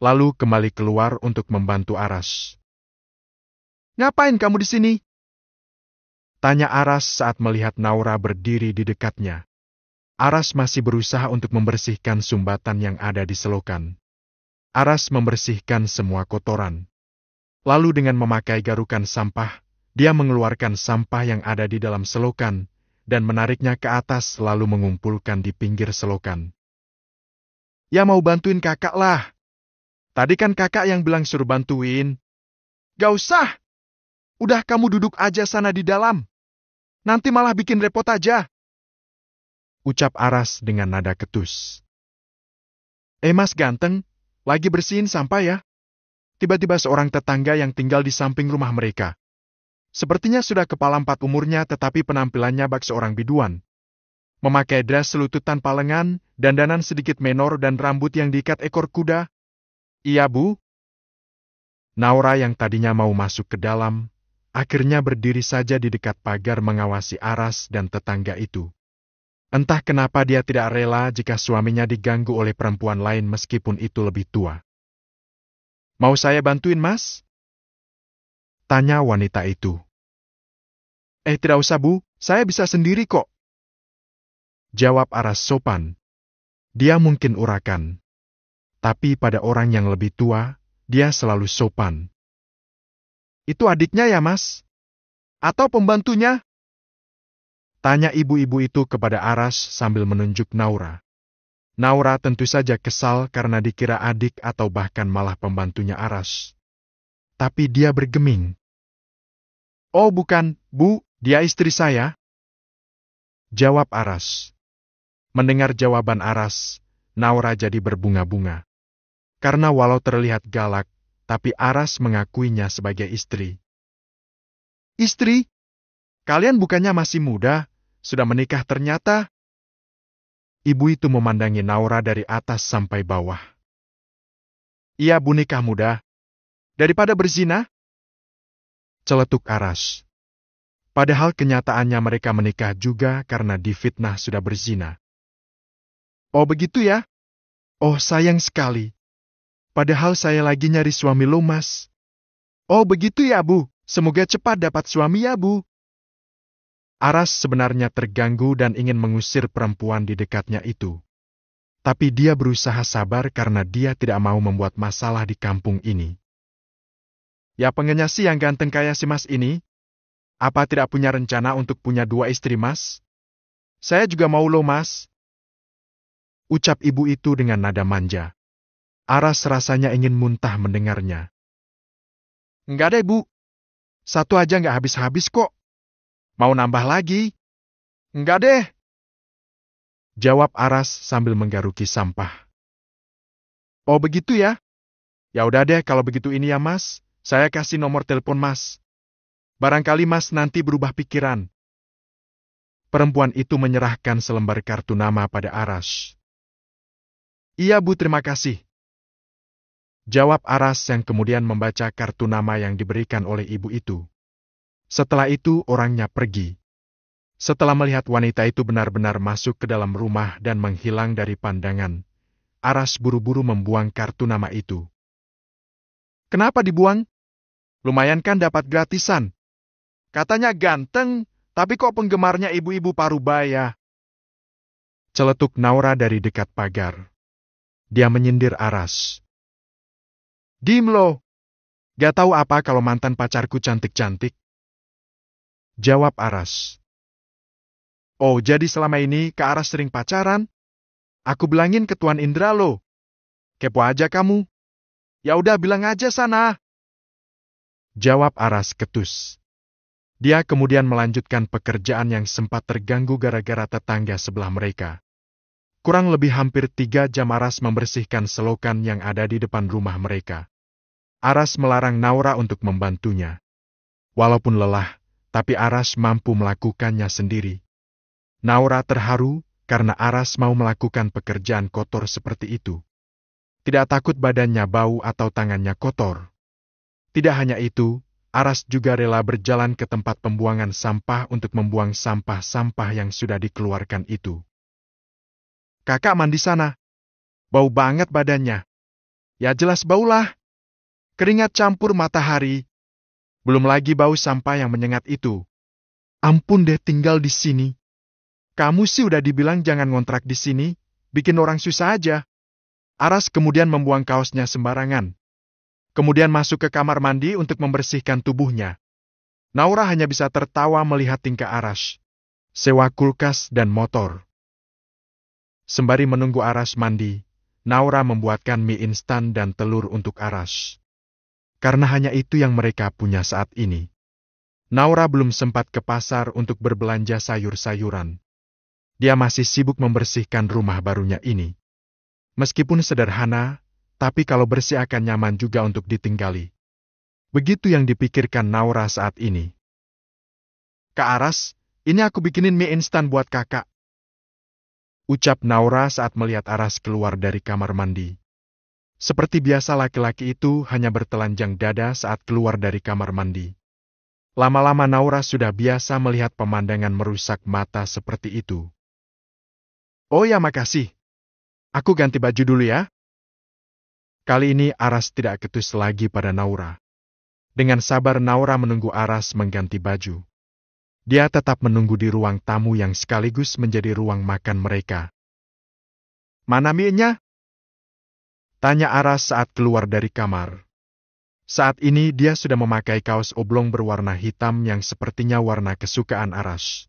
Lalu kembali keluar untuk membantu Aras. Ngapain kamu di sini? Tanya Aras saat melihat Naura berdiri di dekatnya. Aras masih berusaha untuk membersihkan sumbatan yang ada di selokan. Aras membersihkan semua kotoran. Lalu dengan memakai garukan sampah, dia mengeluarkan sampah yang ada di dalam selokan dan menariknya ke atas lalu mengumpulkan di pinggir selokan. Ya mau bantuin kakak lah. Tadi kan kakak yang bilang suruh bantuin. Gak usah. Udah kamu duduk aja sana di dalam. Nanti malah bikin repot aja. Ucap Aras dengan nada ketus. Mas ganteng, lagi bersihin sampah ya? Tiba-tiba seorang tetangga yang tinggal di samping rumah mereka. Sepertinya sudah kepala 4 umurnya tetapi penampilannya bak seorang biduan. Memakai dras selututan palengan, dandanan sedikit menor dan rambut yang diikat ekor kuda. Iya bu. Naura yang tadinya mau masuk ke dalam, akhirnya berdiri saja di dekat pagar mengawasi Aras dan tetangga itu. Entah kenapa dia tidak rela jika suaminya diganggu oleh perempuan lain meskipun itu lebih tua. Mau saya bantuin, Mas? Tanya wanita itu. Tidak usah, Bu. Saya bisa sendiri kok. Jawab Aras sopan. Dia mungkin urakan. Tapi pada orang yang lebih tua, dia selalu sopan. Itu adiknya ya, Mas? Atau Naura tentu saja kesal karena dikira adik atau bahkan malah pembantunya Aras. Tapi dia bergeming. "Oh bukan, Bu, dia istri saya," jawab Aras. Mendengar jawaban Aras, Naura jadi berbunga-bunga. Karena walau terlihat galak, tapi Aras mengakuinya sebagai istri. "Istri? Kalian bukannya masih muda, sudah menikah ternyata?" Ibu itu memandangi Naura dari atas sampai bawah. "Iya, Bu, nikah muda. Daripada berzina?" celetuk Aras. Padahal kenyataannya mereka menikah juga karena difitnah sudah berzina. "Oh begitu ya? Oh sayang sekali. Padahal saya lagi nyari suami lo, Mas." "Oh begitu ya, Bu. Semoga cepat dapat suami ya, Bu." Aras sebenarnya terganggu dan ingin mengusir perempuan di dekatnya itu. Tapi dia berusaha sabar karena dia tidak mau membuat masalah di kampung ini. "Ya pengennya sih yang ganteng kayak si Mas ini. Apa tidak punya rencana untuk punya 2 istri, Mas? Saya juga mau lo, Mas," ucap ibu itu dengan nada manja. Aras rasanya ingin muntah mendengarnya. "Enggak deh, Bu. 1 aja nggak habis-habis kok. Mau nambah lagi?" "Enggak deh," jawab Aras sambil menggaruki sampah. "Oh begitu ya? Ya udah deh kalau begitu ini ya, Mas. Saya kasih nomor telepon Mas. Barangkali Mas nanti berubah pikiran." Perempuan itu menyerahkan selembar kartu nama pada Aras. "Iya, Bu, terima kasih," jawab Aras yang kemudian membaca kartu nama yang diberikan oleh ibu itu. Setelah itu orangnya pergi. Setelah melihat wanita itu benar-benar masuk ke dalam rumah dan menghilang dari pandangan, Aras buru-buru membuang kartu nama itu. "Kenapa dibuang? Lumayan kan dapat gratisan. Katanya ganteng, tapi kok penggemarnya ibu-ibu parubaya?" celetuk Naura dari dekat pagar. Dia menyindir Aras. "Dim lo, gak tahu apa kalau mantan pacarku cantik-cantik?" jawab Aras. "Oh, jadi selama ini Kak Aras sering pacaran? Aku bilangin ke Tuan Indra lo. Kepo aja kamu. Ya udah bilang aja sana," jawab Aras ketus. Dia kemudian melanjutkan pekerjaan yang sempat terganggu gara-gara tetangga sebelah mereka. Kurang lebih hampir 3 jam Aras membersihkan selokan yang ada di depan rumah mereka. Aras melarang Naura untuk membantunya. Walaupun lelah, tapi Aras mampu melakukannya sendiri. Naura terharu karena Aras mau melakukan pekerjaan kotor seperti itu. Tidak takut badannya bau atau tangannya kotor. Tidak hanya itu, Aras juga rela berjalan ke tempat pembuangan sampah untuk membuang sampah-sampah yang sudah dikeluarkan itu. "Kakak mandi sana. Bau banget badannya." "Ya jelas baulah. Keringat campur matahari. Belum lagi bau sampah yang menyengat itu. Ampun deh tinggal di sini. Kamu sih udah dibilang jangan ngontrak di sini, bikin orang susah aja." Aras kemudian membuang kaosnya sembarangan. Kemudian masuk ke kamar mandi untuk membersihkan tubuhnya. Naura hanya bisa tertawa melihat tingkah Aras. Sewa kulkas dan motor. Sembari menunggu Aras mandi, Naura membuatkan mie instan dan telur untuk Aras. Karena hanya itu yang mereka punya saat ini. Naura belum sempat ke pasar untuk berbelanja sayur-sayuran. Dia masih sibuk membersihkan rumah barunya ini. Meskipun sederhana, tapi kalau bersih akan nyaman juga untuk ditinggali. Begitu yang dipikirkan Naura saat ini. "Kak Aras, ini aku bikinin mie instan buat kakak," ucap Naura saat melihat Aras keluar dari kamar mandi. Seperti biasa laki-laki itu hanya bertelanjang dada saat keluar dari kamar mandi. Lama-lama Naura sudah biasa melihat pemandangan merusak mata seperti itu. "Oh ya makasih. Aku ganti baju dulu ya." Kali ini Aras tidak ketus lagi pada Naura. Dengan sabar Naura menunggu Aras mengganti baju. Dia tetap menunggu di ruang tamu yang sekaligus menjadi ruang makan mereka. "Mana mie-nya?" tanya Aras saat keluar dari kamar. Saat ini dia sudah memakai kaos oblong berwarna hitam yang sepertinya warna kesukaan Aras.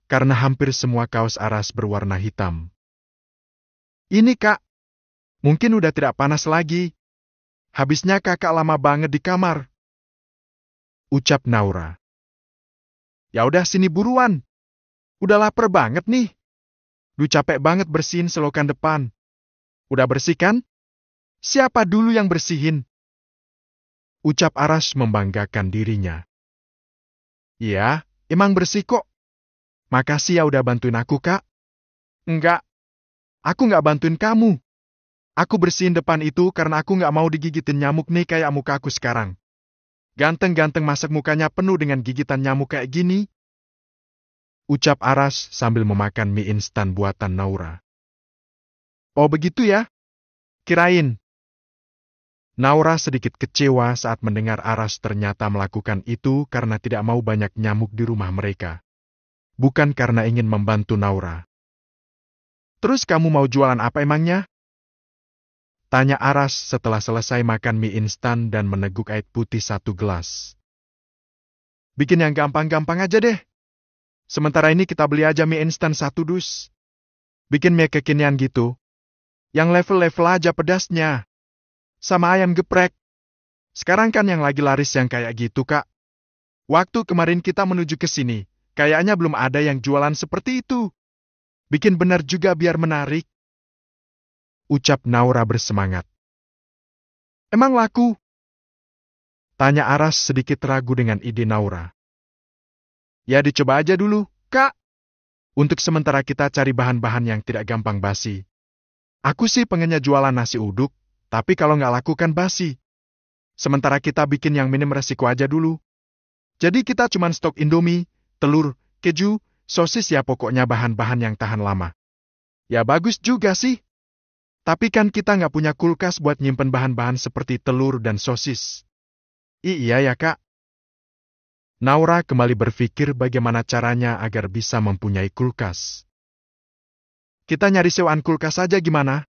Karena hampir semua kaos Aras berwarna hitam. Ini kak, mungkin udah tidak panas lagi. Habisnya kakak lama banget di kamar. Ucap Naura. Ya udah sini buruan. Udah lapar banget nih. Duh capek banget bersihin selokan depan. Udah bersih kan? Siapa dulu yang bersihin? Ucap Aras membanggakan dirinya. Iya, emang bersih kok. Makasih ya udah bantuin aku, Kak. Enggak, aku nggak bantuin kamu. Aku bersihin depan itu karena aku nggak mau digigitin nyamuk nih kayak muka aku sekarang. Ganteng-ganteng masak mukanya penuh dengan gigitan nyamuk kayak gini. Ucap Aras sambil memakan mie instan buatan Naura. Oh begitu ya? Kirain. Naura sedikit kecewa saat mendengar Aras ternyata melakukan itu karena tidak mau banyak nyamuk di rumah mereka. Bukan karena ingin membantu Naura. Terus kamu mau jualan apa emangnya? Tanya Aras setelah selesai makan mie instan dan meneguk air putih 1 gelas. Bikin yang gampang-gampang aja deh. Sementara ini kita beli aja mie instan 1 dus. Bikin mie kekinian gitu. Yang level-level aja pedasnya. Sama ayam geprek. Sekarang kan yang lagi laris yang kayak gitu, Kak. Waktu kemarin kita menuju ke sini, kayaknya belum ada yang jualan seperti itu. Bikin benar juga biar menarik. Ucap Naura bersemangat. Emang laku? Tanya Aras sedikit ragu dengan ide Naura. Ya dicoba aja dulu, Kak. Untuk sementara kita cari bahan-bahan yang tidak gampang basi. Aku sih pengennya jualan nasi uduk, tapi kalau nggak laku kan basi. Sementara kita bikin yang minim resiko aja dulu. Jadi kita cuman stok Indomie, telur, keju, sosis ya pokoknya bahan-bahan yang tahan lama. Ya bagus juga sih. Tapi kan kita nggak punya kulkas buat nyimpen bahan-bahan seperti telur dan sosis. Iya ya kak. Naura kembali berpikir bagaimana caranya agar bisa mempunyai kulkas. Kita nyari sewaan kulkas aja gimana?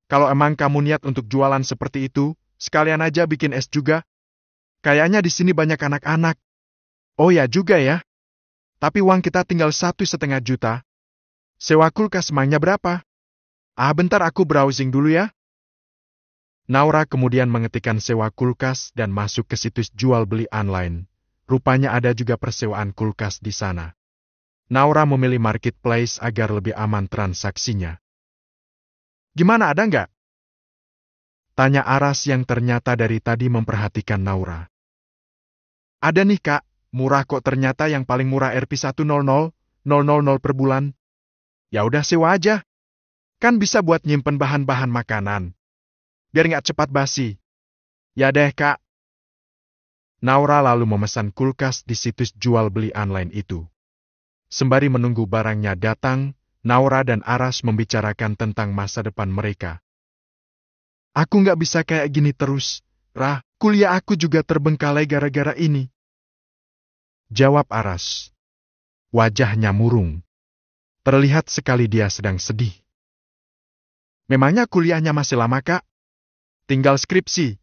Kalau emang kamu niat untuk jualan seperti itu, sekalian aja bikin es juga. Kayaknya di sini banyak anak-anak. Oh ya juga ya. Tapi uang kita tinggal 1,5 juta. Sewa kulkas emangnya berapa? Ah bentar aku browsing dulu ya. Naura kemudian mengetikkan sewa kulkas dan masuk ke situs jual beli online. Rupanya ada juga persewaan kulkas di sana. Naura memilih marketplace agar lebih aman transaksinya. Gimana ada nggak? Tanya Aras yang ternyata dari tadi memperhatikan Naura. Ada nih kak, murah kok ternyata yang paling murah Rp100.000 per bulan. Ya udah sewa aja. Kan bisa buat nyimpen bahan-bahan makanan. Biar nggak cepat basi. Ya deh, Kak. Naura lalu memesan kulkas di situs jual beli online itu. Sembari menunggu barangnya datang, Naura dan Aras membicarakan tentang masa depan mereka. Aku nggak bisa kayak gini terus. Rah, kuliah aku juga terbengkalai gara-gara ini. Jawab Aras. Wajahnya murung. Terlihat sekali dia sedang sedih. Memangnya kuliahnya masih lama, Kak? Tinggal skripsi.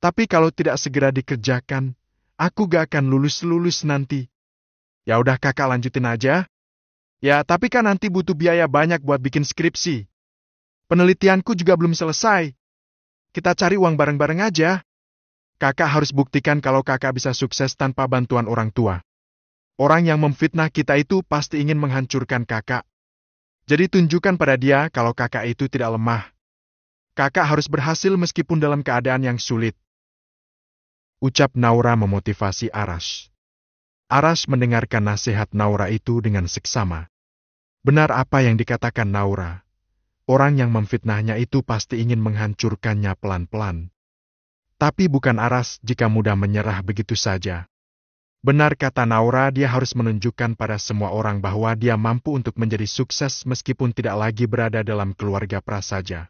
Tapi kalau tidak segera dikerjakan, aku gak akan lulus-lulus nanti. Ya udah kakak lanjutin aja. Ya, tapi kan nanti butuh biaya banyak buat bikin skripsi. Penelitianku juga belum selesai. Kita cari uang bareng-bareng aja. Kakak harus buktikan kalau kakak bisa sukses tanpa bantuan orang tua. Orang yang memfitnah kita itu pasti ingin menghancurkan kakak. Jadi tunjukkan pada dia kalau kakak itu tidak lemah. Kakak harus berhasil meskipun dalam keadaan yang sulit. Ucap Naura memotivasi Aras. Aras mendengarkan nasihat Naura itu dengan seksama. Benar apa yang dikatakan Naura. Orang yang memfitnahnya itu pasti ingin menghancurkannya pelan-pelan. Tapi bukan Aras jika mudah menyerah begitu saja. Benar kata Naura, dia harus menunjukkan pada semua orang bahwa dia mampu untuk menjadi sukses meskipun tidak lagi berada dalam keluarga prasaja.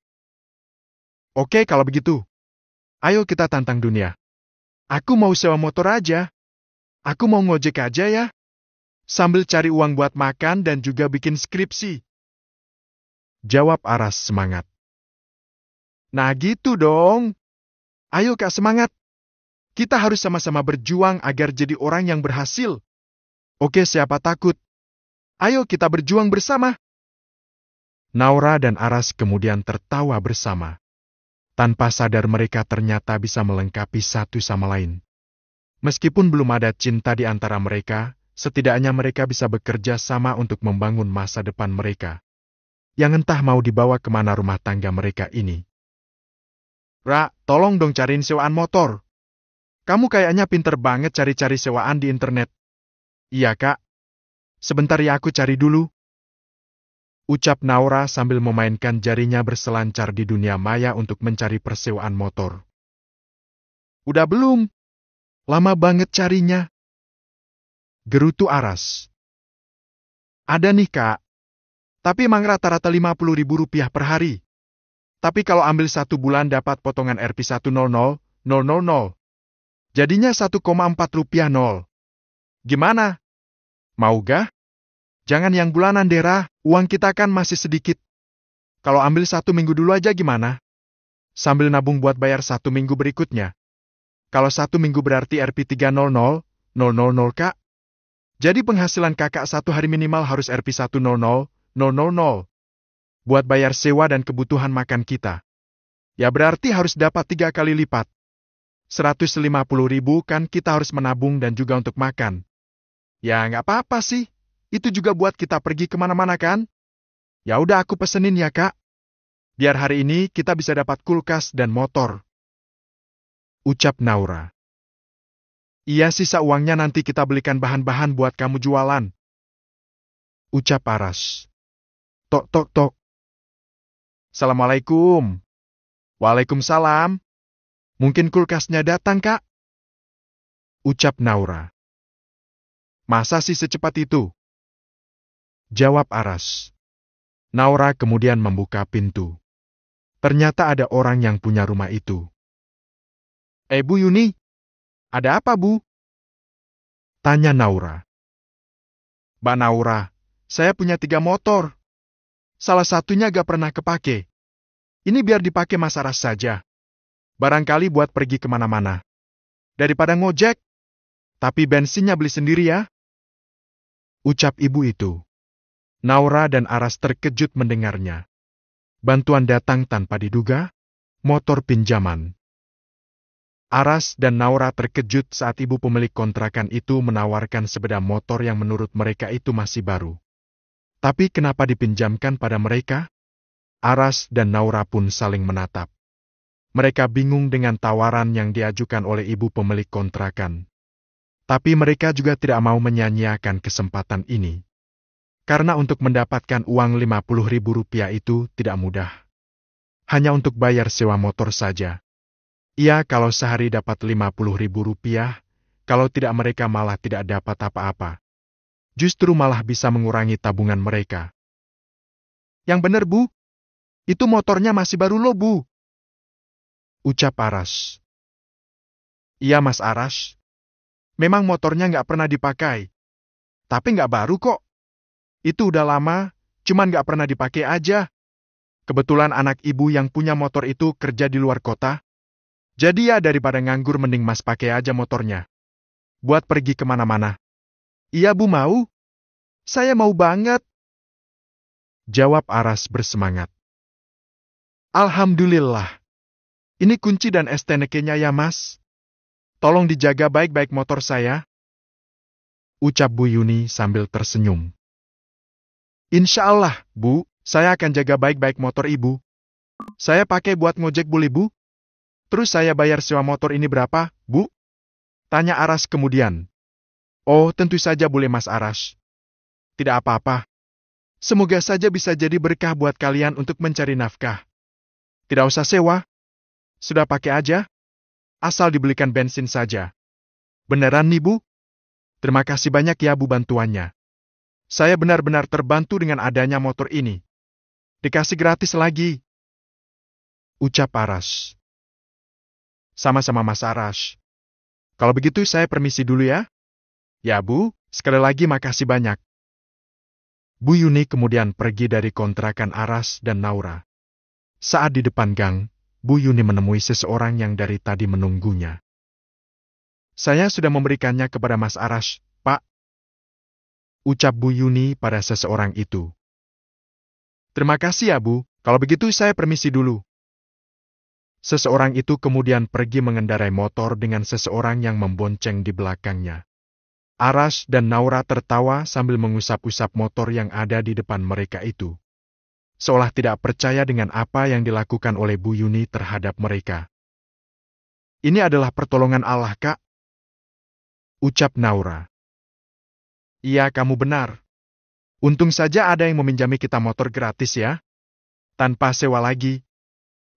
Oke kalau begitu. Ayo kita tantang dunia. Aku mau sewa motor aja. Aku mau ngojek aja ya. Sambil cari uang buat makan dan juga bikin skripsi. Jawab Aras semangat. Nah gitu dong. Ayo kak semangat. Kita harus sama-sama berjuang agar jadi orang yang berhasil. Oke siapa takut? Ayo kita berjuang bersama. Naura dan Aras kemudian tertawa bersama. Tanpa sadar mereka ternyata bisa melengkapi satu sama lain. Meskipun belum ada cinta di antara mereka, setidaknya mereka bisa bekerja sama untuk membangun masa depan mereka. Yang entah mau dibawa kemana rumah tangga mereka ini. Ra, tolong dong cariin sewaan motor. Kamu kayaknya pinter banget cari-cari sewaan di internet. Iya, Kak. Sebentar ya aku cari dulu. Ucap Naura sambil memainkan jarinya berselancar di dunia maya untuk mencari persewaan motor. Udah belum? Lama banget carinya. Gerutu Aras. Ada nih, Kak. Tapi emang rata-rata Rp50.000 per hari. Tapi kalau ambil 1 bulan dapat potongan Rp100.000. Jadinya Rp1,4 Gimana? Mau gak? Jangan yang bulanan Dera, uang kita kan masih sedikit. Kalau ambil 1 minggu dulu aja gimana? Sambil nabung buat bayar 1 minggu berikutnya. Kalau 1 minggu berarti Rp300.000, Kak. Jadi penghasilan kakak 1 hari minimal harus Rp100.000. Buat bayar sewa dan kebutuhan makan kita. Ya berarti harus dapat 3 kali lipat. Rp150.000 kan kita harus menabung dan juga untuk makan. Ya nggak apa-apa sih. Itu juga buat kita pergi kemana-mana kan? Ya udah aku pesenin ya, Kak. Biar hari ini kita bisa dapat kulkas dan motor. Ucap Naura. Iya, sisa uangnya nanti kita belikan bahan-bahan buat kamu jualan. Ucap Aras. Tok tok tok. Assalamualaikum. Waalaikumsalam. Mungkin kulkasnya datang, Kak? Ucap Naura. Masa sih secepat itu? Jawab Aras. Naura kemudian membuka pintu. Ternyata ada orang yang punya rumah itu. Bu Yuni, ada apa, Bu? Tanya Naura. Mbak Naura, saya punya 3 motor. Salah satunya gak pernah kepake. Ini biar dipakai Mas Aras saja. Barangkali buat pergi kemana-mana. Daripada ngojek. Tapi bensinnya beli sendiri ya. Ucap ibu itu. Naura dan Aras terkejut mendengarnya. Bantuan datang tanpa diduga, motor pinjaman. Aras dan Naura terkejut saat ibu pemilik kontrakan itu menawarkan sepeda motor yang menurut mereka itu masih baru. Tapi kenapa dipinjamkan pada mereka? Aras dan Naura pun saling menatap. Mereka bingung dengan tawaran yang diajukan oleh ibu pemilik kontrakan. Tapi mereka juga tidak mau menyanyiakan kesempatan ini. Karena untuk mendapatkan uang Rp50.000 itu tidak mudah. Hanya untuk bayar sewa motor saja. Iya, kalau sehari dapat Rp50.000, kalau tidak mereka malah tidak dapat apa-apa. Justru malah bisa mengurangi tabungan mereka. Yang benar, Bu. Itu motornya masih baru loh, Bu. Ucap Aras. Iya, Mas Aras. Memang motornya nggak pernah dipakai. Tapi nggak baru kok. Itu udah lama, cuman nggak pernah dipakai aja. Kebetulan anak ibu yang punya motor itu kerja di luar kota. Jadi ya daripada nganggur mending Mas pakai aja motornya. Buat pergi kemana-mana. Iya, Bu, mau? Saya mau banget. Jawab Aras bersemangat. Alhamdulillah. Ini kunci dan STNK-nya ya, Mas. Tolong dijaga baik-baik motor saya. Ucap Bu Yuni sambil tersenyum. Insya Allah, Bu, saya akan jaga baik-baik motor Ibu. Saya pakai buat ngojek boleh, Bu? Terus saya bayar sewa motor ini berapa, Bu? Tanya Aras kemudian. Oh, tentu saja boleh, Mas Aras. Tidak apa-apa. Semoga saja bisa jadi berkah buat kalian untuk mencari nafkah. Tidak usah sewa. Sudah pakai aja. Asal dibelikan bensin saja. Beneran nih, Bu? Terima kasih banyak ya, Bu, bantuannya. Saya benar-benar terbantu dengan adanya motor ini. Dikasih gratis lagi. Ucap Aras. Sama-sama, Mas Aras. Kalau begitu saya permisi dulu ya. Ya, Bu, sekali lagi makasih banyak. Bu Yuni kemudian pergi dari kontrakan Aras dan Naura. Saat di depan gang, Bu Yuni menemui seseorang yang dari tadi menunggunya. Saya sudah memberikannya kepada Mas Aras, Pak. Ucap Bu Yuni pada seseorang itu. Terima kasih ya, Bu. Kalau begitu saya permisi dulu. Seseorang itu kemudian pergi mengendarai motor dengan seseorang yang membonceng di belakangnya. Arash dan Naura tertawa sambil mengusap-usap motor yang ada di depan mereka itu. Seolah tidak percaya dengan apa yang dilakukan oleh Bu Yuni terhadap mereka. Ini adalah pertolongan Allah, Kak, ucap Naura. Iya, kamu benar. Untung saja ada yang meminjami kita motor gratis ya. Tanpa sewa lagi.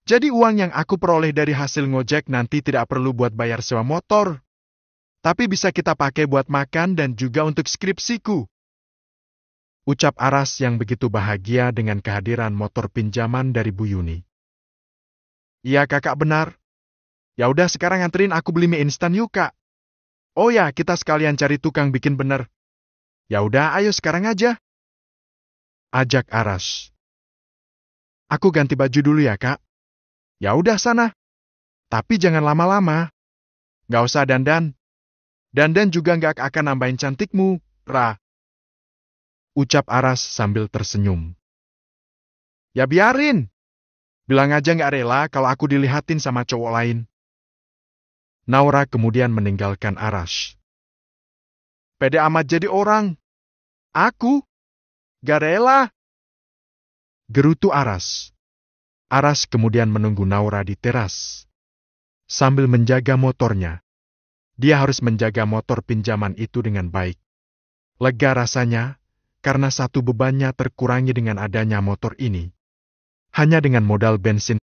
Jadi uang yang aku peroleh dari hasil ngojek nanti tidak perlu buat bayar sewa motor. Tapi bisa kita pakai buat makan dan juga untuk skripsiku. Ucap Arash yang begitu bahagia dengan kehadiran motor pinjaman dari Bu Yuni. Iya, Kakak benar. Ya udah sekarang anterin aku beli mie instan yuk, Kak. Oh ya, kita sekalian cari tukang bikin bener. Ya udah, ayo sekarang aja. Ajak Arash. Aku ganti baju dulu ya, Kak. Ya udah sana. Tapi jangan lama-lama. Gak usah dandan. Dandan juga gak akan nambahin cantikmu, Ra. Ucap Arash sambil tersenyum. Ya biarin. Bilang aja gak rela kalau aku dilihatin sama cowok lain. Naura kemudian meninggalkan Arash. Pede amat jadi orang. Aku? Gak rela. Gerutu Arash. Arash kemudian menunggu Naura di teras. Sambil menjaga motornya. Dia harus menjaga motor pinjaman itu dengan baik. Lega rasanya, karena satu bebannya terkurangi dengan adanya motor ini. Hanya dengan modal bensin